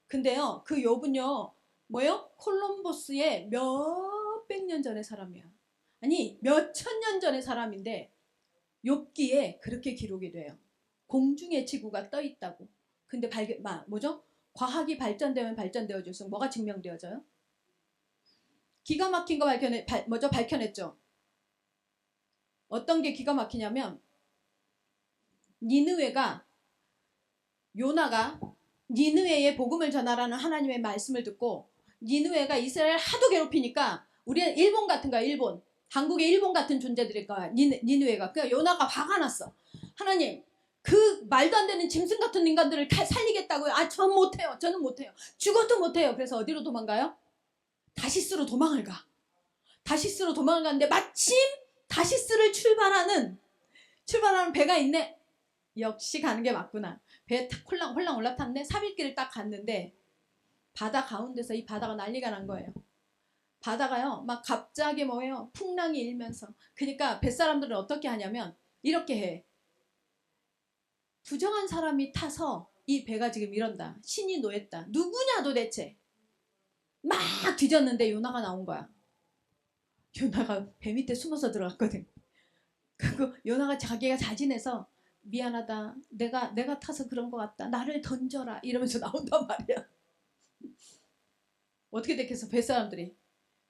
근데요 그 욥은요 뭐예요? 콜럼버스의 몇백 년 전의 사람이야. 아니 몇천 년 전의 사람인데 욥기에 그렇게 기록이 돼요. 공중에 지구가 떠 있다고. 근데 과학이 발전되면 발전되어질수록 뭐가 증명되어져요? 기가 막힌 거 밝혀냈죠. 어떤 게 기가 막히냐면 요나가 니느웨에 복음을 전하라는 하나님의 말씀을 듣고 니느웨가 이스라엘을 하도 괴롭히니까 우리는 일본 같은 거야. 한국의 일본 같은 존재들일 거야. 니느웨가. 그러니까 요나가 화가 났어. 하나님 그 말도 안 되는 짐승 같은 인간들을 살리겠다고요? 저는 못해요. 죽어도 못해요. 그래서 어디로 도망가요? 다시스로 도망을 가. 다시스로 도망을 가는데 마침 다시스를 출발하는 배가 있네. 역시 가는 게 맞구나. 배에 탁 홀랑 올라탔네. 삽입길을 딱 갔는데 바다 가운데서 이 바다가 난리가 난 거예요. 바다가요 막 갑자기 풍랑이 일면서. 그러니까 뱃사람들은 어떻게 하냐면 이렇게 해. 부정한 사람이 타서 이 배가 지금 이런다. 신이 노했다. 누구냐 도대체. 막 뒤졌는데 요나가 나온 거야. 요나가 배 밑에 숨어서 들어갔거든. 그리고 요나가 자기가 자진해서 미안하다. 내가 타서 그런 것 같다. 나를 던져라. 이러면서 나온단 말이야. 어떻게 됐겠어? 뱃사람들이.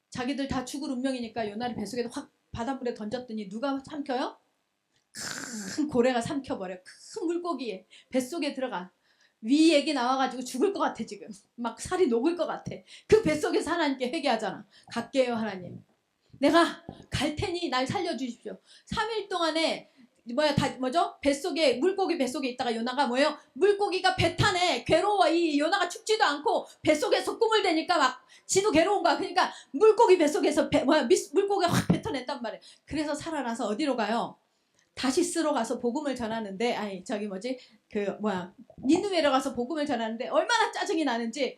자기들 다 죽을 운명이니까 요나를 뱃속에서 확 바닷물에 던졌더니 누가 삼켜요? 큰 고래가 삼켜버려. 큰 물고기 뱃속에 들어가. 위 얘기 나와가지고 죽을 것 같아 지금. 막 살이 녹을 것 같아. 그 뱃속에서 하나님께 회개하잖아. 갈게요 하나님. 내가 갈 테니 날 살려주십시오. 3일 동안에 뭐죠? 뱃속에 물고기 뱃속에 있다가 요나가 뭐예요? 물고기가 배타네. 괴로워. 이 요나가 죽지도 않고 뱃속에서 꿈을 대니까 막 지도 괴로운 거야. 그러니까 물고기 뱃속에서 물고기가 확 뱉어낸단 말이에요. 그래서 살아나서 어디로 가요? 다시스로 가서 복음을 전하는데 니느웨로 가서 복음을 전하는데 얼마나 짜증이 나는지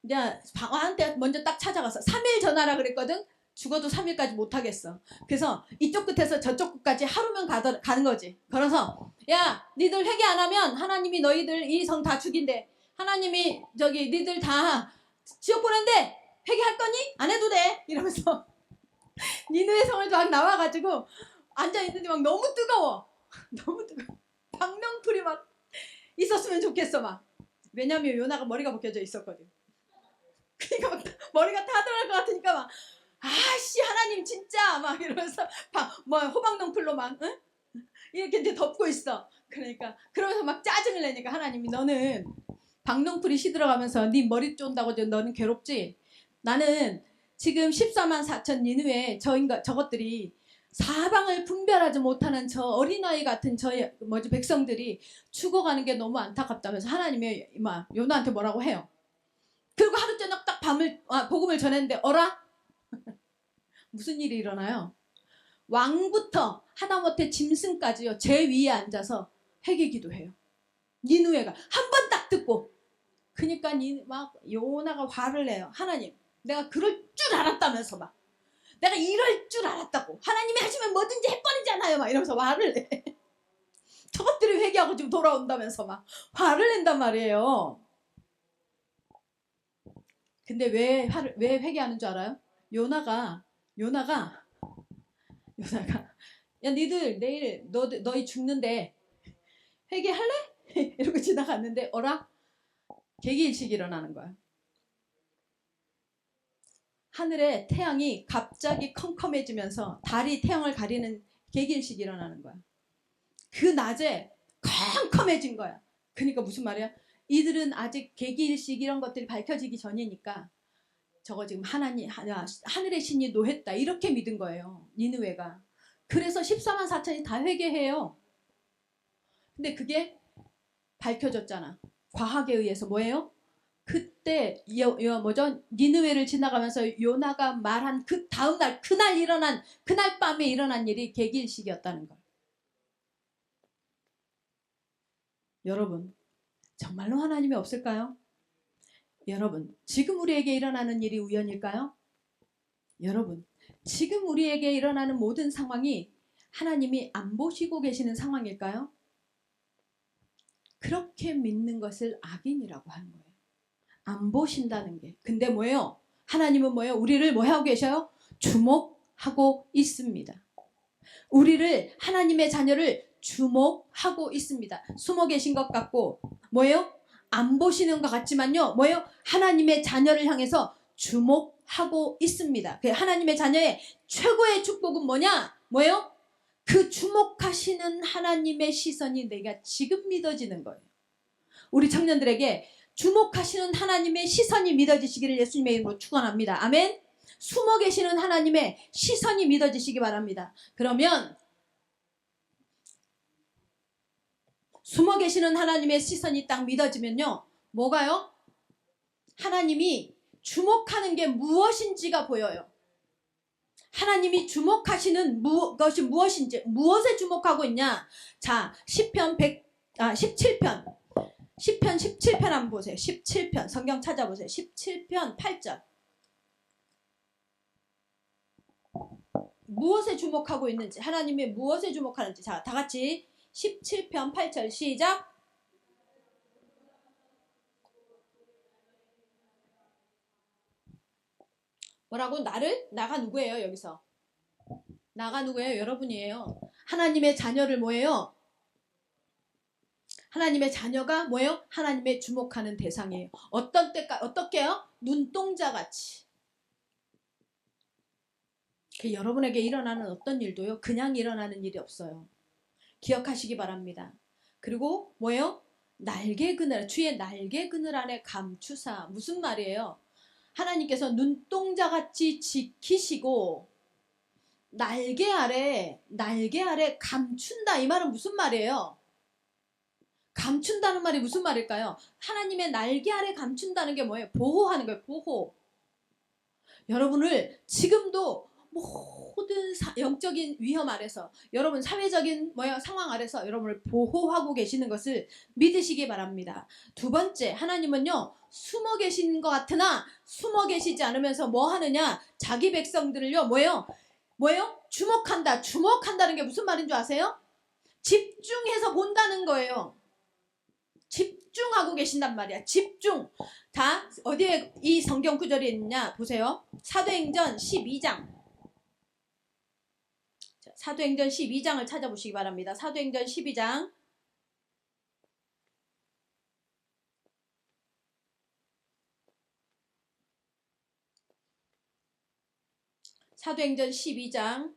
이제 방화한테 먼저 딱 찾아가서 3일 전하라 그랬거든. 죽어도 3일까지 못하겠어. 그래서 이쪽 끝에서 저쪽 끝까지 하루면 가는 거지. 걸어서 야 니들 회개 안 하면 하나님이 너희들 이 성 다 죽인대. 하나님이 니들 다 지옥 보낸대. 회개할 거니? 안 해도 돼. 이러면서 니느웨 성을 막 나와가지고 앉아있는데 막 너무 뜨거워. 너무 뜨거워. 박명풀이 막 있었으면 좋겠어 막. 왜냐면 요나가 머리가 벗겨져 있었거든. 그러니까 막 머리가 타들어갈 것 같으니까 막 아씨 하나님 진짜 막 이러면서 호박농풀로 막 응? 이렇게 이제 덮고 있어. 그러니까 그러면서 막 짜증을 내니까 하나님이 너는 박농풀이 시들어가면서 네 머리 쫀다고 너는 괴롭지? 나는 지금 14만 4천 니느웨 저것들이 사방을 분별하지 못하는 저 어린아이 같은 백성들이 죽어가는 게 너무 안타깝다면서 하나님이 요나한테 뭐라고 해요. 그리고 하루 저녁 딱 복음을 전했는데 어라? 무슨 일이 일어나요? 왕부터 하다못해 짐승까지요 제 위에 앉아서 회개 기도해요. 니느웨가 한 번 딱 듣고 그러니까 막 요나가 화를 내요. 하나님 내가 그럴 줄 알았다면서 막 내가 이럴 줄 알았다고. 하나님이 하시면 뭐든지 해버리잖아요. 막 이러면서 화를 내. 저것들이 회개하고 지금 돌아온다면서 막 화를 낸단 말이에요. 근데 왜 회개하는 줄 알아요? 요나가 야 니들 내일 너희 죽는데 회개할래? 이러고 지나갔는데 어라? 개기일식이 일어나는 거야. 하늘에 태양이 갑자기 컴컴해지면서 달이 태양을 가리는 개기일식이 일어나는 거야. 그 낮에 컴컴해진 거야. 그러니까 무슨 말이야? 이들은 아직 개기일식 이런 것들이 밝혀지기 전이니까 저거 지금 하늘의 신이 노했다 이렇게 믿은 거예요. 니느웨가. 그래서 14만 4천이 다 회개해요. 근데 그게 밝혀졌잖아. 과학에 의해서 뭐예요? 그때 니느웨를 지나가면서 요나가 말한 그 다음날 그날 밤에 일어난 일이 개기일식이었다는 걸. 여러분 정말로 하나님이 없을까요? 여러분 지금 우리에게 일어나는 일이 우연일까요? 여러분 지금 우리에게 일어나는 모든 상황이 하나님이 안 보시고 계시는 상황일까요? 그렇게 믿는 것을 악인이라고 하는 거예요. 안 보신다는 게. 근데 뭐예요? 하나님은 뭐예요? 우리를 뭐 하고 계셔요? 주목하고 있습니다. 우리를 하나님의 자녀를 주목하고 있습니다. 숨어 계신 것 같고 뭐예요? 안 보시는 것 같지만요. 뭐예요? 하나님의 자녀를 향해서 주목하고 있습니다. 그 하나님의 자녀의 최고의 축복은 뭐냐? 뭐예요? 그 주목하시는 하나님의 시선이 내가 지금 믿어지는 거예요. 우리 청년들에게 주목하시는 하나님의 시선이 믿어지시기를 예수님의 이름으로 축원합니다. 아멘. 숨어 계시는 하나님의 시선이 믿어지시기 바랍니다. 그러면 숨어 계시는 하나님의 시선이 딱 믿어지면요. 뭐가요? 하나님이 주목하는 게 무엇인지가 보여요. 하나님이 주목하시는 것이 무엇인지, 무엇에 주목하고 있냐? 자, 시편 17편 한번 보세요. 17편 성경 찾아보세요. 17편 8절. 무엇에 주목하고 있는지, 하나님이 무엇에 주목하는지. 자, 다 같이 17편 8절 시작. 뭐라고? 나가 누구예요? 여기서 나가 누구예요? 여러분이에요. 하나님의 자녀를 뭐예요? 하나님의 자녀가 뭐예요? 하나님의 주목하는 대상이에요. 어떻게요? 눈동자같이. 여러분에게 일어나는 어떤 일도요, 그냥 일어나는 일이 없어요. 기억하시기 바랍니다. 그리고 뭐예요? 날개 그늘, 주의 날개 그늘 안에 감추사. 무슨 말이에요? 하나님께서 눈동자같이 지키시고 날개 아래 감춘다. 이 말은 무슨 말이에요? 감춘다는 말이 무슨 말일까요? 하나님의 날개 아래 감춘다는 게 뭐예요? 보호하는 거예요. 보호. 여러분을 지금도 모든 영적인 위험 아래서, 여러분 사회적인 상황 아래서 여러분을 보호하고 계시는 것을 믿으시기 바랍니다. 두 번째, 하나님은요, 숨어 계신 것 같으나 숨어 계시지 않으면서 뭐 하느냐? 자기 백성들을요, 뭐예요? 주목한다. 주목한다는 게 무슨 말인 줄 아세요? 집중해서 본다는 거예요. 집중하고 계신단 말이야. 집중. 다 어디에 이 성경 구절이 있느냐 보세요. 사도행전 12장. 사도행전 12장을 찾아보시기 바랍니다. 사도행전 12장. 사도행전 12장.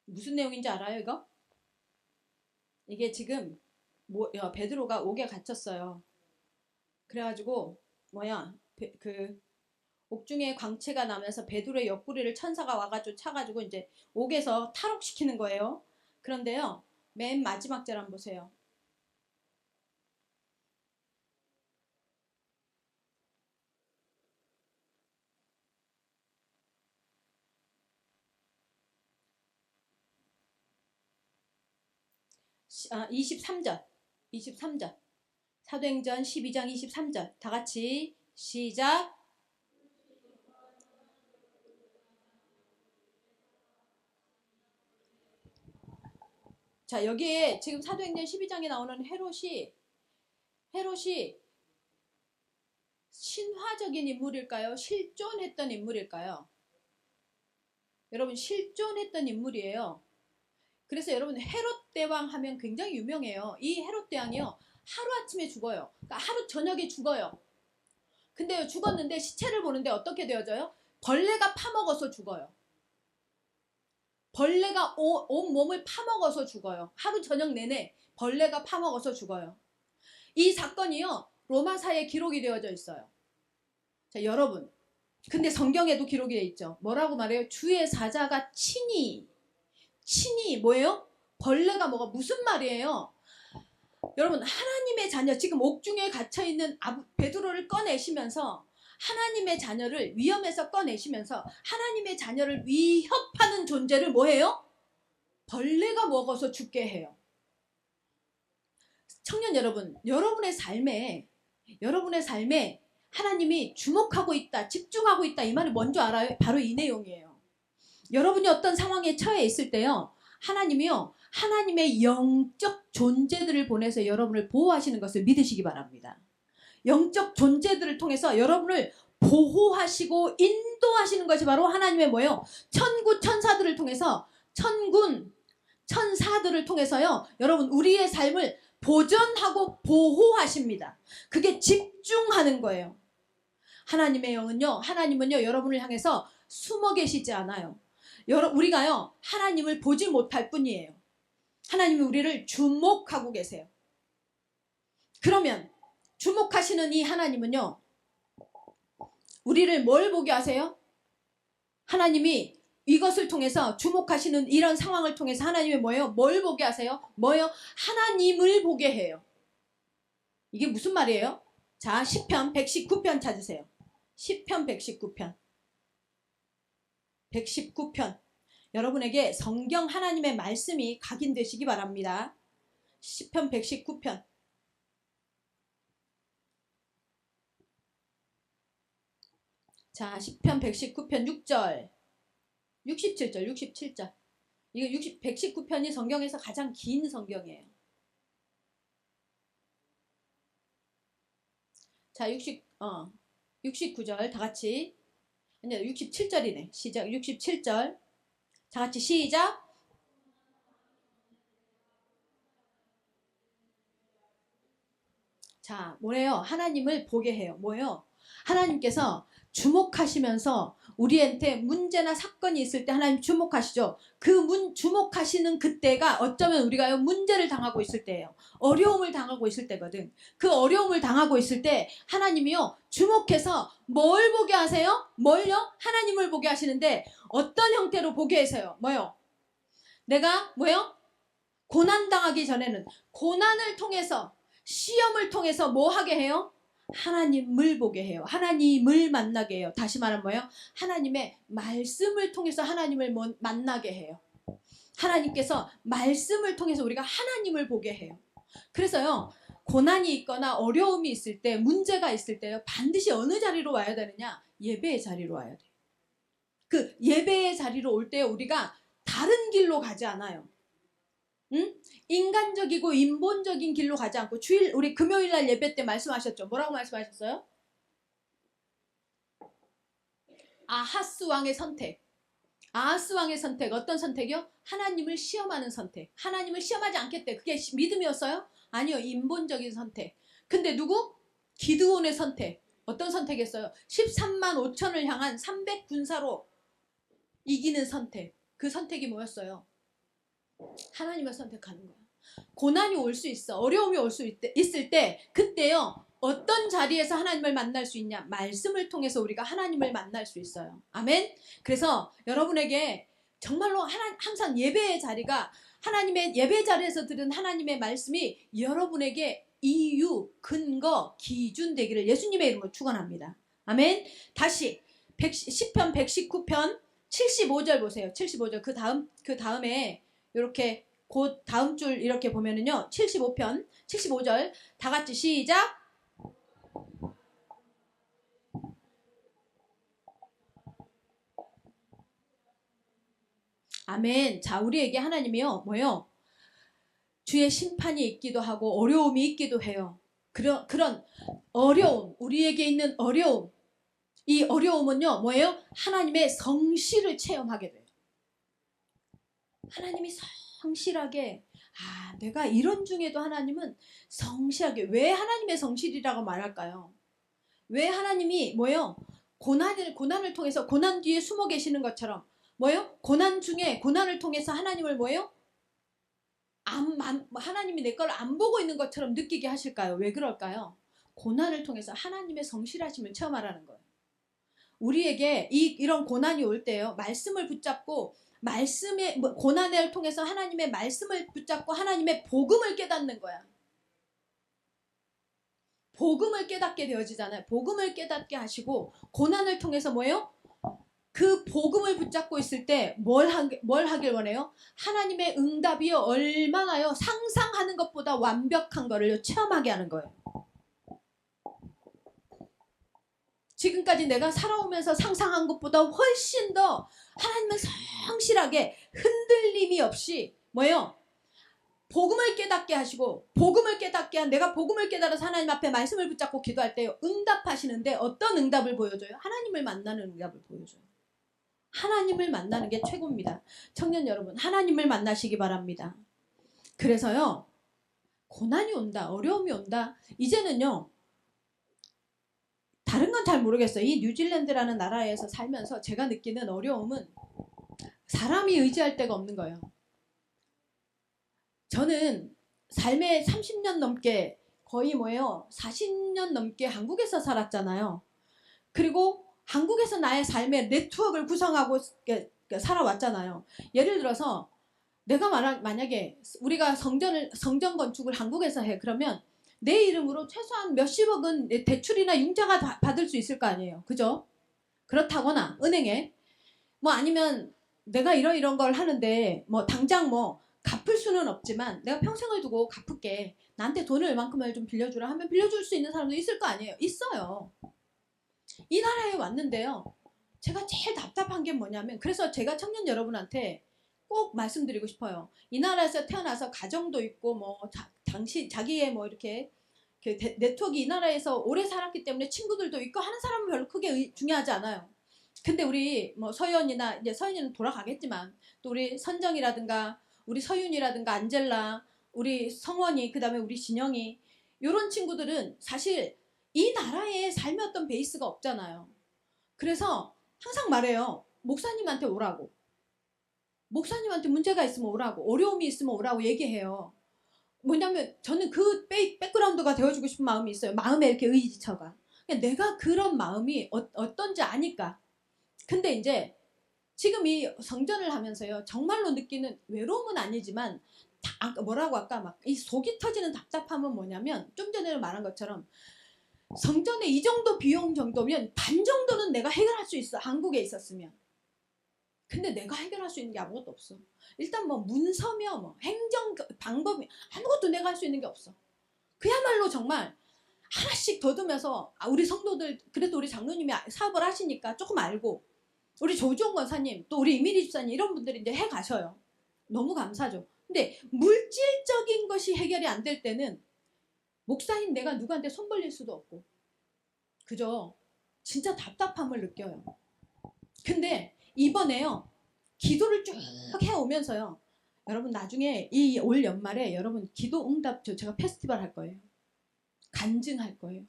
무슨 내용인지 알아요, 이거? 이게 지금 베드로가 옥에 갇혔어요. 그래가지고 옥중에 광채가 나면서 베드로의 옆구리를 천사가 와가지고 차가지고 이제 옥에서 탈옥시키는 거예요. 그런데요, 맨 마지막 절 한번 보세요. 아, 23절. 사도행전 12장 23절. 다 같이 시작. 자, 여기에 지금 사도행전 12장에 나오는 헤롯이 신화적인 인물일까요? 실존했던 인물일까요? 여러분, 실존했던 인물이에요. 그래서 여러분, 헤롯 대왕 하면 굉장히 유명해요. 이 헤롯 대왕이요, 하루아침에 죽어요. 그러니까 하루 저녁에 죽어요. 근데요, 죽었는데 시체를 보는데 어떻게 되어져요? 벌레가 파먹어서 죽어요. 벌레가 온 몸을 파먹어서 죽어요. 하루 저녁 내내 벌레가 파먹어서 죽어요. 이 사건이요, 로마사에 기록이 되어져 있어요. 자, 여러분, 근데 성경에도 기록이 되어 있죠. 뭐라고 말해요? 주의 사자가 친히 뭐예요? 벌레가 무슨 말이에요? 여러분, 하나님의 자녀, 지금 옥중에 갇혀있는 베드로를 꺼내시면서 하나님의 자녀를 위험에서 꺼내시면서 하나님의 자녀를 위협하는 존재를 뭐해요? 벌레가 먹어서 죽게 해요. 청년 여러분, 여러분의 삶에 하나님이 주목하고 있다, 집중하고 있다, 이 말이 뭔지 알아요? 바로 이 내용이에요. 여러분이 어떤 상황에 처해 있을 때요, 하나님이요, 하나님의 영적 존재들을 보내서 여러분을 보호하시는 것을 믿으시기 바랍니다. 영적 존재들을 통해서 여러분을 보호하시고 인도하시는 것이 바로 하나님의 뭐예요? 천구 천사들을 통해서, 천군 천사들을 통해서요, 여러분 우리의 삶을 보존하고 보호하십니다. 그게 집중하는 거예요. 하나님은요 여러분을 향해서 숨어 계시지 않아요. 우리가요, 하나님을 보지 못할 뿐이에요. 하나님이 우리를 주목하고 계세요. 그러면 주목하시는 이 하나님은요, 우리를 뭘 보게 하세요? 하나님이 이것을 통해서, 주목하시는 이런 상황을 통해서 하나님이 뭐예요? 뭘 보게 하세요? 뭐예요? 하나님을 보게 해요. 이게 무슨 말이에요? 자, 시편 119편 찾으세요. 시편 119편. 여러분에게 성경 하나님의 말씀이 각인되시기 바랍니다. 시편 119편. 자, 시편 119편 6절, 67절. 이거 119편이 성경에서 가장 긴 성경이에요. 자, 69절 다 같이. 아니요, 67절이네. 시작. 67절. 다 같이 시작. 자, 뭐래요? 하나님을 보게 해요. 뭐예요? 하나님께서 주목하시면서 우리한테 문제나 사건이 있을 때 하나님 주목하시죠. 주목하시는 그때가 어쩌면 우리가요 문제를 당하고 있을 때예요. 어려움을 당하고 있을 때거든. 그 어려움을 당하고 있을 때 하나님이요 주목해서 뭘 보게 하세요? 뭘요? 하나님을 보게 하시는데 어떤 형태로 보게 하세요? 뭐요? 내가 뭐요? 고난 당하기 전에는 고난을 통해서 시험을 통해서 뭐 하게 해요? 하나님을 보게 해요. 하나님을 만나게 해요. 다시 말하면 뭐예요? 하나님의 말씀을 통해서 하나님을 만나게 해요. 하나님께서 말씀을 통해서 우리가 하나님을 보게 해요. 그래서요. 고난이 있거나 어려움이 있을 때 문제가 있을 때요. 반드시 어느 자리로 와야 되느냐? 예배의 자리로 와야 돼요. 그 예배의 자리로 올 때 우리가 다른 길로 가지 않아요. 응? 인간적이고 인본적인 길로 가지 않고 우리 금요일날 예배 때 말씀하셨죠. 뭐라고 말씀하셨어요? 아하스 왕의 선택. 아하스 왕의 선택 어떤 선택이요? 하나님을 시험하는 선택. 하나님을 시험하지 않겠대. 그게 믿음이었어요? 아니요. 인본적인 선택. 근데 누구? 기드온의 선택. 어떤 선택이었어요? 13만 5천을 향한 300군사로 이기는 선택. 그 선택이 뭐였어요? 하나님을 선택하는 거야. 고난이 올 수 있어. 어려움이 올 수 있을 때 그때요. 어떤 자리에서 하나님을 만날 수 있냐? 말씀을 통해서 우리가 하나님을 만날 수 있어요. 아멘. 그래서 여러분에게 정말로 항상 예배의 자리가 하나님의 예배 자리에서 들은 하나님의 말씀이 여러분에게 이유, 근거, 기준 되기를 예수님의 이름으로 축원합니다. 아멘. 다시 시편 119편 75절 보세요. 75절 그 다음에 이렇게 곧 다음 줄 이렇게 보면은요. 75편 75절 다 같이 시작. 아멘. 자, 우리에게 하나님이요. 뭐요? 주의 심판이 있기도 하고 어려움이 있기도 해요. 그런 어려움, 우리에게 있는 어려움. 이 어려움은요. 뭐예요? 하나님의 성실을 체험하게 돼요. 하나님이 성실하게 내가 이런 중에도 하나님은 성실하게 왜 하나님의 성실이라고 말할까요? 왜 하나님이 뭐예요? 고난을 통해서 고난 뒤에 숨어 계시는 것처럼 뭐예요? 고난 중에 고난을 통해서 하나님을 뭐예요? 하나님이 내 걸 안 보고 있는 것처럼 느끼게 하실까요? 왜 그럴까요? 고난을 통해서 하나님의 성실하심을 체험하라는 거예요. 우리에게 이런 고난이 올 때요. 말씀을 붙잡고 말씀의 고난을 통해서 하나님의 말씀을 붙잡고 하나님의 복음을 깨닫는 거야. 복음을 깨닫게 되어지잖아요. 복음을 깨닫게 하시고 고난을 통해서 뭐예요? 그 복음을 붙잡고 있을 때 뭘 하길 원해요? 하나님의 응답이 얼마나요? 상상하는 것보다 완벽한 거를 체험하게 하는 거예요. 지금까지 내가 살아오면서 상상한 것보다 훨씬 더 하나님은 성실하게 흔들림이 없이 뭐예요? 복음을 깨닫게 하시고 복음을 깨닫게 내가 복음을 깨달아서 하나님 앞에 말씀을 붙잡고 기도할 때요. 응답하시는데 어떤 응답을 보여줘요? 하나님을 만나는 응답을 보여줘요. 하나님을 만나는 게 최고입니다. 청년 여러분 하나님을 만나시기 바랍니다. 그래서요. 고난이 온다. 어려움이 온다. 이제는요. 다른 건 잘 모르겠어요. 이 뉴질랜드라는 나라에서 살면서 제가 느끼는 어려움은 사람이 의지할 데가 없는 거예요. 저는 삶에 30년 넘게 거의 뭐예요? 40년 넘게 한국에서 살았잖아요. 그리고 한국에서 나의 삶의 네트워크를 구성하고 살아왔잖아요. 예를 들어서 내가 만약에 우리가 성전 건축을 한국에서 해. 그러면 내 이름으로 최소한 몇십억은 대출이나 융자가 받을 수 있을 거 아니에요. 그죠? 그렇다거나 은행에 뭐 아니면 내가 이런 걸 하는데 뭐 당장 뭐 갚을 수는 없지만 내가 평생을 두고 갚을게. 나한테 돈을 얼만큼을 좀 빌려주라 하면 빌려줄 수 있는 사람도 있을 거 아니에요. 있어요. 이 나라에 왔는데요. 제가 제일 답답한 게 뭐냐면 그래서 제가 청년 여러분한테 꼭 말씀드리고 싶어요. 이 나라에서 태어나서 가정도 있고 뭐 자기의 뭐 이렇게 네트워크 이 나라에서 오래 살았기 때문에 친구들도 있고 하는 사람은 별로 크게 중요하지 않아요. 근데 우리 뭐 서연이나 이제 서연이는 돌아가겠지만 또 우리 선정이라든가 우리 서윤이라든가 안젤라 우리 성원이 그다음에 우리 진영이 이런 친구들은 사실 이 나라에 삶의 어떤 베이스가 없잖아요. 그래서 항상 말해요. 목사님한테 오라고. 목사님한테 문제가 있으면 오라고. 어려움이 있으면 오라고 얘기해요. 뭐냐면 저는 그 백그라운드가 되어주고 싶은 마음이 있어요. 마음에 이렇게 의지처가. 내가 그런 마음이 어떤지 아니까. 근데 이제 지금 이 성전을 하면서요. 정말로 느끼는 외로움은 아니지만 뭐라고 아까 막 이 속이 터지는 답답함은 뭐냐면 좀 전에 말한 것처럼 성전에 이 정도 비용 정도면 반 정도는 내가 해결할 수 있어. 한국에 있었으면. 근데 내가 해결할 수 있는 게 아무것도 없어. 일단 뭐 문서며 뭐 행정 방법이 아무것도 내가 할 수 있는 게 없어. 그야말로 정말 하나씩 더듬어서 우리 성도들 그래도 우리 장로님이 사업을 하시니까 조금 알고 우리 조주홍 권사님 또 우리 이민희 집사님 이런 분들이 이제 해 가셔요. 너무 감사죠. 근데 물질적인 것이 해결이 안 될 때는 목사인 내가 누구한테 손 벌릴 수도 없고 그죠? 진짜 답답함을 느껴요. 근데 이번에요. 기도를 쭉 해오면서요. 여러분 나중에 이 올 연말에 여러분 기도 응답 제가 페스티벌 할 거예요. 간증할 거예요.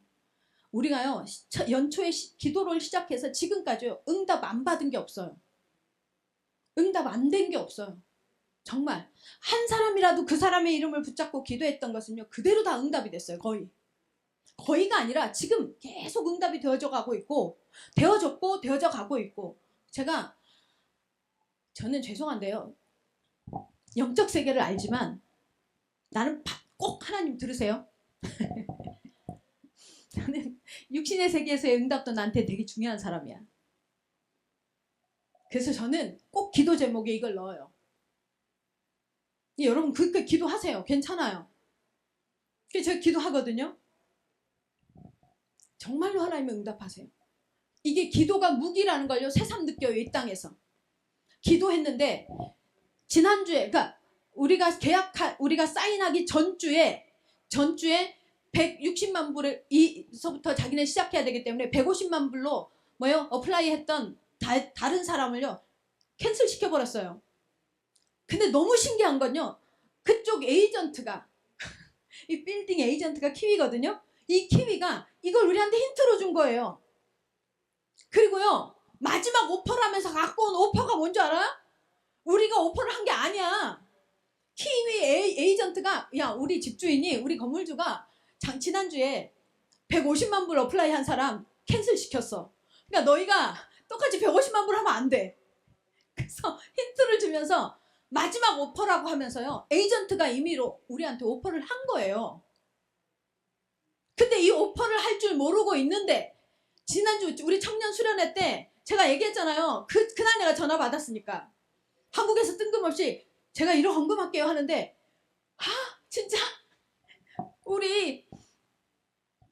우리가요. 연초에 기도를 시작해서 지금까지 응답 안 받은 게 없어요. 응답 안 된 게 없어요. 정말 한 사람이라도 그 사람의 이름을 붙잡고 기도했던 것은요. 그대로 다 응답이 됐어요. 거의가 아니라 지금 계속 응답이 되어져 가고 있고 되어졌고 되어져 가고 있고 저는 죄송한데요. 영적 세계를 알지만 나는 꼭 하나님 들으세요. 저는 육신의 세계에서의 응답도 나한테 되게 중요한 사람이야. 그래서 저는 꼭 기도 제목에 이걸 넣어요. 여러분 그렇게 기도하세요. 괜찮아요. 그래서 제가 기도하거든요. 정말로 하나님의 응답하세요. 이게 기도가 무기라는 걸요. 새삼 느껴요. 이 땅에서. 기도했는데 지난주에 그러니까 우리가 사인하기 전주에 160만 불을 이서부터 자기는 시작해야 되기 때문에 150만 불로 어플라이 했던 다른 사람을요. 캔슬 시켜버렸어요. 근데 너무 신기한 건요. 그쪽 에이전트가 이 빌딩 에이전트가 키위거든요. 이 키위가 이걸 우리한테 힌트로 준 거예요. 그리고요. 마지막 오퍼를 하면서 갖고 온 오퍼가 뭔지 알아? 우리가 오퍼를 한 게 아니야. 키위 에이전트가 야 우리 집주인이 우리 건물주가 지난주에 150만 불 어플라이 한 사람 캔슬 시켰어. 그러니까 너희가 똑같이 150만 불 하면 안 돼. 그래서 힌트를 주면서 마지막 오퍼라고 하면서요. 에이전트가 임의로 우리한테 오퍼를 한 거예요. 근데 이 오퍼를 할 줄 모르고 있는데 지난주 우리 청년 수련회 때 제가 얘기했잖아요. 그날 내가 전화 받았으니까 한국에서 뜬금없이 제가 이런 헌금할게요 하는데 진짜 우리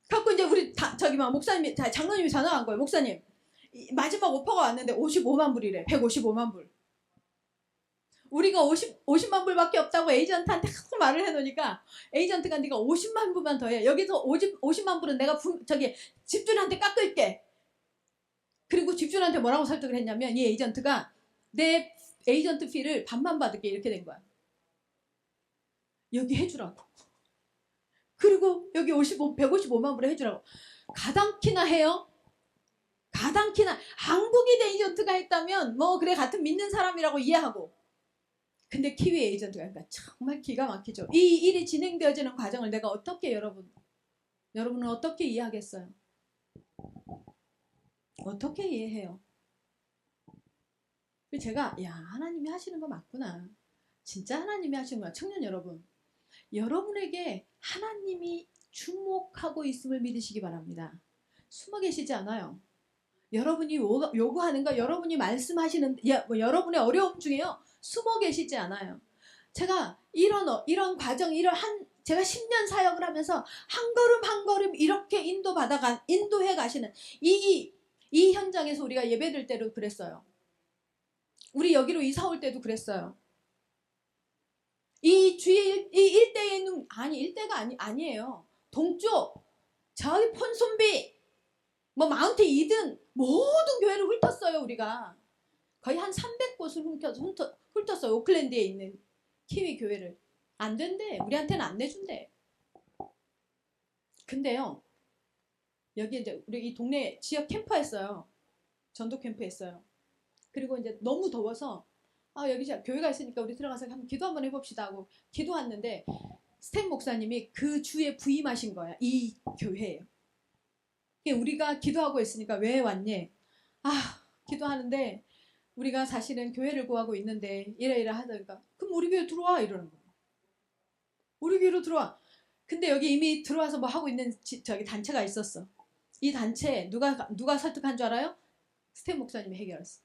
갖고 이제 우리 목사님이 장로님이 전화한 거예요. 목사님 마지막 오퍼가 왔는데 55만 불이래. 155만 불. 우리가 50만 불밖에 없다고 에이전트한테 계속 말을 해놓으니까 에이전트가 네가 50만 불만 더해. 여기서 50만 불은 내가 집주인한테 깎을게. 그리고 집주인한테 뭐라고 설득을 했냐면 이 에이전트가 내 에이전트 피를 반만 받을게 이렇게 된 거야. 여기 해주라고. 그리고 여기 155만 불에 해주라고. 가당키나 해요. 가당키나 한국인 에이전트가 했다면 그래 같은 믿는 사람이라고 이해하고. 근데 키위 에이전트가 그러니까 정말 기가 막히죠. 이 일이 진행되어지는 과정을 내가 어떻게 여러분은 어떻게 이해하겠어요? 어떻게 이해해요? 제가 하나님이 하시는 거 맞구나. 진짜 하나님이 하시는 거야. 청년 여러분에게 하나님이 주목하고 있음을 믿으시기 바랍니다. 숨어 계시지 않아요. 여러분이 요구하는 거 여러분이 말씀하시는 여러분의 어려움 중에요. 숨어 계시지 않아요. 제가 이런 과정 제가 10년 사역을 하면서 한 걸음 한 걸음 이렇게 인도해 가시는 이 현장에서 우리가 예배드릴 때도 그랬어요. 우리 여기로 이사 올 때도 그랬어요. 이 주위에 이 일대에 있는 일대가 아니에요. 동쪽 저기 폰손비 마운틴 이든 모든 교회를 훑었어요. 우리가 거의 한 300곳을 훑었어요. 오클랜드에 있는 키위 교회를. 안 된대. 우리한테는 안 내준대. 근데요, 여기 이제 우리 이 동네 지역 캠프 했어요. 전도 캠프 했어요. 그리고 이제 너무 더워서 여기 교회가 있으니까 우리 들어가서 한번 기도 한번 해봅시다 하고 기도 왔는데 스탠 목사님이 그 주에 부임하신 거야. 이 교회에. 우리가 기도하고 있으니까 왜 왔니? 기도하는데 우리가 사실은 교회를 구하고 있는데 이래 하다가 그럼 우리 교회 들어와 이러는 거야. 우리 교회로 들어와. 근데 여기 이미 들어와서 뭐 하고 있는 저기 단체가 있었어. 이 단체 누가 설득한 줄 알아요? 스탠 목사님이 해결했어.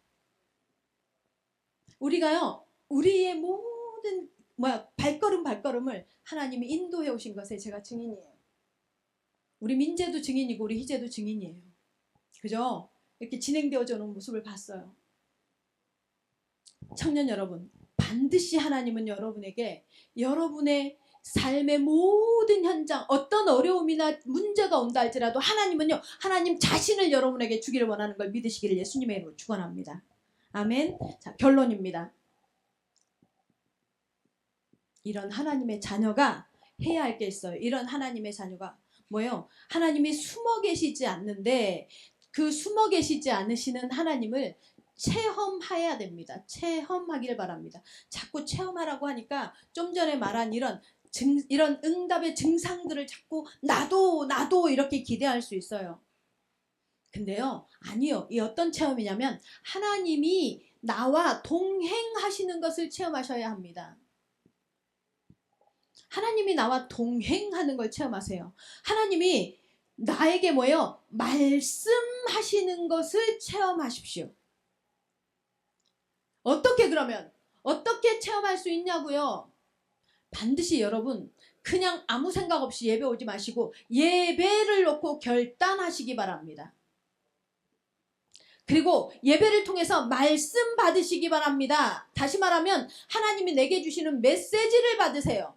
우리가요, 우리의 모든 발걸음을 하나님이 인도해 오신 것에 제가 증인이에요. 우리 민재도 증인이고 우리 희재도 증인이에요. 그죠? 이렇게 진행되어져 오는 모습을 봤어요. 청년 여러분, 반드시 하나님은 여러분에게 여러분의 삶의 모든 현장, 어떤 어려움이나 문제가 온다 할지라도 하나님은요, 하나님 자신을 여러분에게 주기를 원하는 걸 믿으시기를 예수님의 이름으로 축원합니다. 아멘. 자, 결론입니다. 이런 하나님의 자녀가 해야 할 게 있어요. 이런 하나님의 자녀가 뭐예요? 하나님이 숨어 계시지 않는데 그 숨어 계시지 않으시는 하나님을 체험해야 됩니다. 체험하길 바랍니다. 자꾸 체험하라고 하니까 좀 전에 말한 이런 응답의 증상들을 자꾸 나도 이렇게 기대할 수 있어요. 근데요, 아니요. 이 어떤 체험이냐면 하나님이 나와 동행하시는 것을 체험하셔야 합니다. 하나님이 나와 동행하는 걸 체험하세요. 하나님이 나에게 뭐예요? 말씀하시는 것을 체험하십시오. 어떻게 체험할 수 있냐고요? 반드시 여러분 그냥 아무 생각 없이 예배 오지 마시고 예배를 놓고 결단하시기 바랍니다. 그리고 예배를 통해서 말씀 받으시기 바랍니다. 다시 말하면 하나님이 내게 주시는 메시지를 받으세요.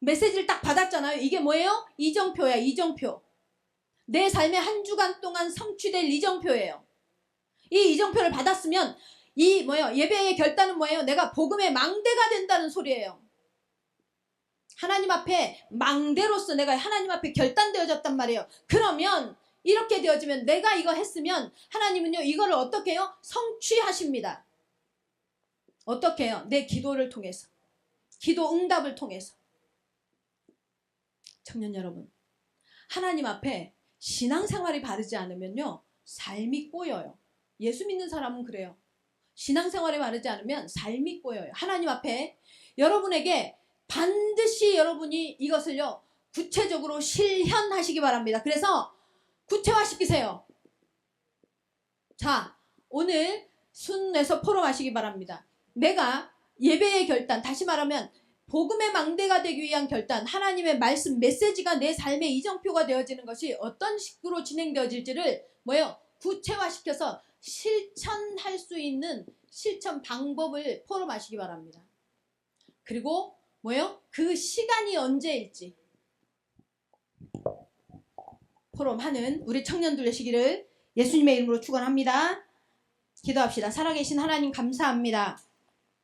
메시지를 딱 받았잖아요. 이게 뭐예요? 이정표야, 이정표. 내 삶의 한 주간 동안 성취될 이정표예요. 이 이정표를 받았으면 예배의 결단은 뭐예요? 내가 복음의 망대가 된다는 소리예요. 하나님 앞에 망대로서 내가 하나님 앞에 결단되어졌단 말이에요. 그러면 이렇게 되어지면 내가 이거 했으면 하나님은요, 이거를 어떻게 해요? 성취하십니다. 어떻게 해요? 내 기도를 통해서. 기도 응답을 통해서. 청년 여러분, 하나님 앞에 신앙생활이 바르지 않으면요, 삶이 꼬여요. 예수 믿는 사람은 그래요. 신앙생활이 바르지 않으면 삶이 꼬여요. 하나님 앞에 여러분에게 반드시 여러분이 이것을요, 구체적으로 실현하시기 바랍니다. 그래서 구체화시키세요. 자, 오늘 순에서 포럼하시기 바랍니다. 내가 예배의 결단, 다시 말하면 복음의 망대가 되기 위한 결단, 하나님의 말씀, 메시지가 내 삶의 이정표가 되어지는 것이 어떤 식으로 진행되어질지를 구체화시켜서 실천할 수 있는 실천 방법을 포럼하시기 바랍니다. 그리고 그 시간이 언제일지 포럼하는 우리 청년들 되시기를 예수님의 이름으로 축원합니다. 기도합시다. 살아계신 하나님 감사합니다.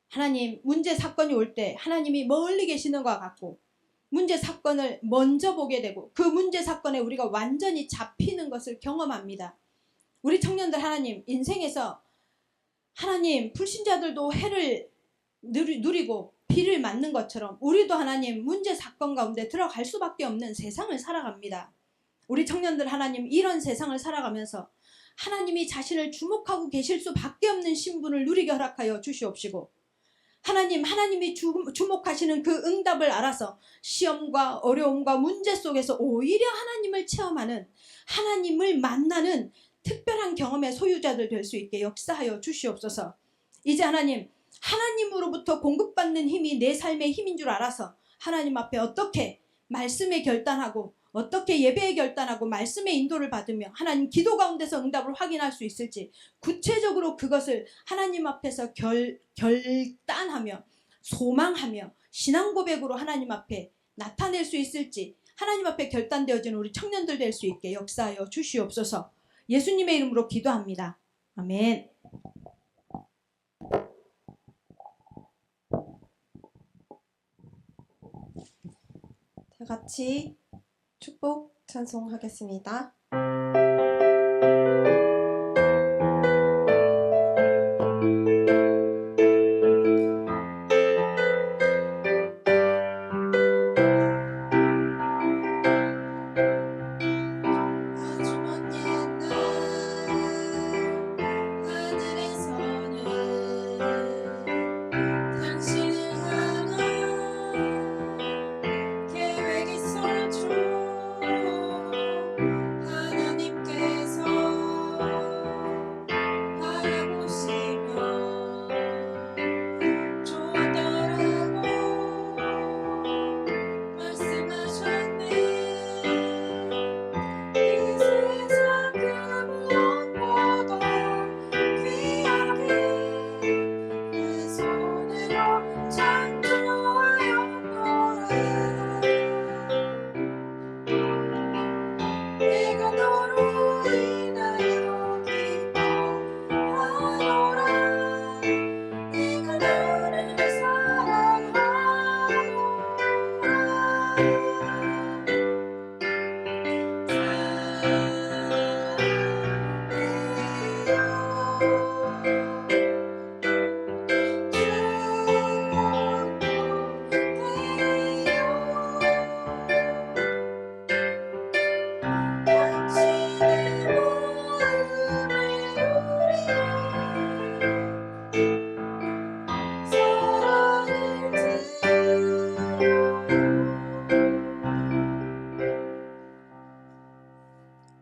하나님, 문제 사건이 올 때 하나님이 멀리 계시는 것 같고 문제 사건을 먼저 보게 되고 그 문제 사건에 우리가 완전히 잡히는 것을 경험합니다. 우리 청년들 하나님, 인생에서 하나님, 불신자들도 해를 누리고 비를 맞는 것처럼 우리도 하나님 문제 사건 가운데 들어갈 수밖에 없는 세상을 살아갑니다. 우리 청년들 하나님, 이런 세상을 살아가면서 하나님이 자신을 주목하고 계실 수밖에 없는 신분을 누리게 허락하여 주시옵시고 하나님이 주목하시는 그 응답을 알아서 시험과 어려움과 문제 속에서 오히려 하나님을 체험하는, 하나님을 만나는 특별한 경험의 소유자들 될 수 있게 역사하여 주시옵소서. 이제 하나님으로부터 공급받는 힘이 내 삶의 힘인 줄 알아서 하나님 앞에 어떻게 말씀에 결단하고 어떻게 예배에 결단하고 말씀의 인도를 받으며 하나님 기도 가운데서 응답을 확인할 수 있을지 구체적으로 그것을 하나님 앞에서 결단하며 소망하며 신앙 고백으로 하나님 앞에 나타낼 수 있을지 하나님 앞에 결단되어지는 우리 청년들 될 수 있게 역사하여 주시옵소서. 예수님의 이름으로 기도합니다. 아멘. 다 같이 축복 찬송하겠습니다.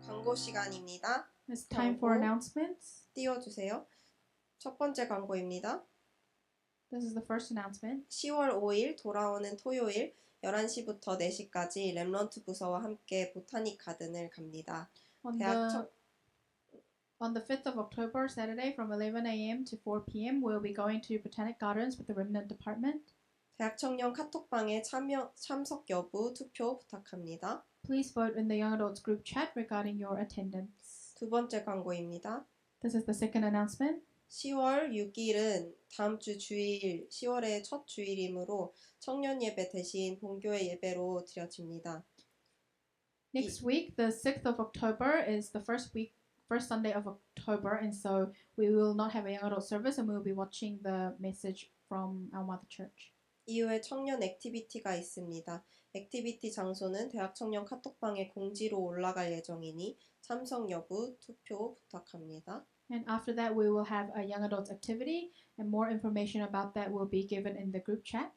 광고 시간입니다. It's time for announcements. 띄워주세요. 첫 번째 광고입니다. This is the first announcement. 10월 5일 돌아오는 토요일 11시부터 4시까지 렘넌트 부서와 함께 보타닉 가든을 갑니다. On the 5th of October, Saturday, from 11 a.m. to 4 p.m., we'll be going to Botanic Gardens with the Remnant Department. 대학 청년 카톡방에 참석 여부 투표 부탁합니다. Please vote in the Young Adults group chat regarding your attendance. 두 번째 광고입니다. This is the second announcement. 10월 6일은 다음 주 주일, 10월의 첫 주일이므로 청년 예배 대신 본교회 예배로 드려집니다. Next week, the 6th of October, is the first Sunday of October, and so we will not have a Young Adult service, and we will be watching the message from our mother church. 이후에 청년 액티비티가 있습니다. 액티비티 장소는 대학 청년 카톡방에 공지로 올라갈 예정이니 참석 여부 투표 부탁합니다. And after that, we will have a Young Adults activity, and more information about that will be given in the group chat.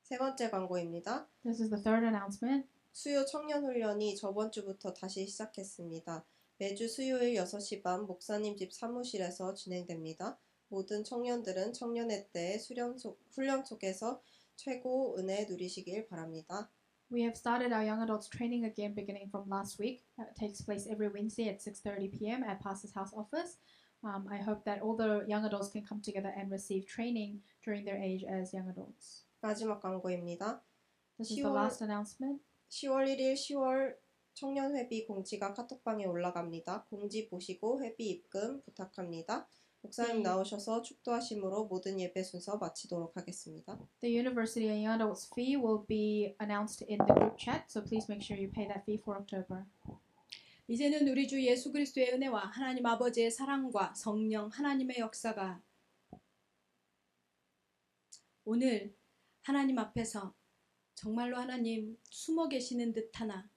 세 번째 광고입니다. This is the third announcement. 수요 청년 훈련이 저번 주부터 다시 시작했습니다. 매주 수요일 6시 반 목사님 집 사무실에서 진행됩니다. 모든 청년들은 청년회 때 훈련 속에서 최고 은혜 누리시길 바랍니다. We have started our Young Adults training again beginning from last week. It takes place every Wednesday at 6:30 p.m. at Pastor's House office. I hope that all the young adults can come together and receive training during their age as young adults. 마지막 광고입니다. This is the last announcement. 10월 1일 10월 청년 회비 공지가 카톡방에 올라갑니다. 공지 보시고 회비 입금 부탁합니다. 목사님 나오셔서 축도하심으로 모든 예배 순서 마치도록 하겠습니다. The University and Young Adults fee will be announced in the group chat, so please make sure you pay that fee for October. 이제는 우리 주 예수 그리스도의 은혜와 하나님 아버지의 사랑과 성령 하나님의 역사가 오늘 하나님 앞에서 정말로 하나님 숨어 계시는 듯하나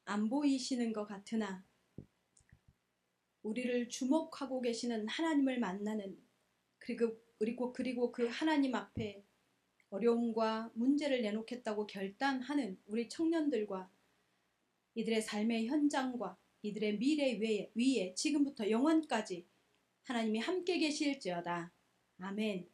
안 보이시는 것 같으나 우리를 주목하고 계시는 하나님을 만나는 그리고 그 하나님 앞에 어려움과 문제를 내놓겠다고 결단하는 우리 청년들과 이들의 삶의 현장과 이들의 미래 위에 지금부터 영원까지 하나님이 함께 계실지어다. 아멘.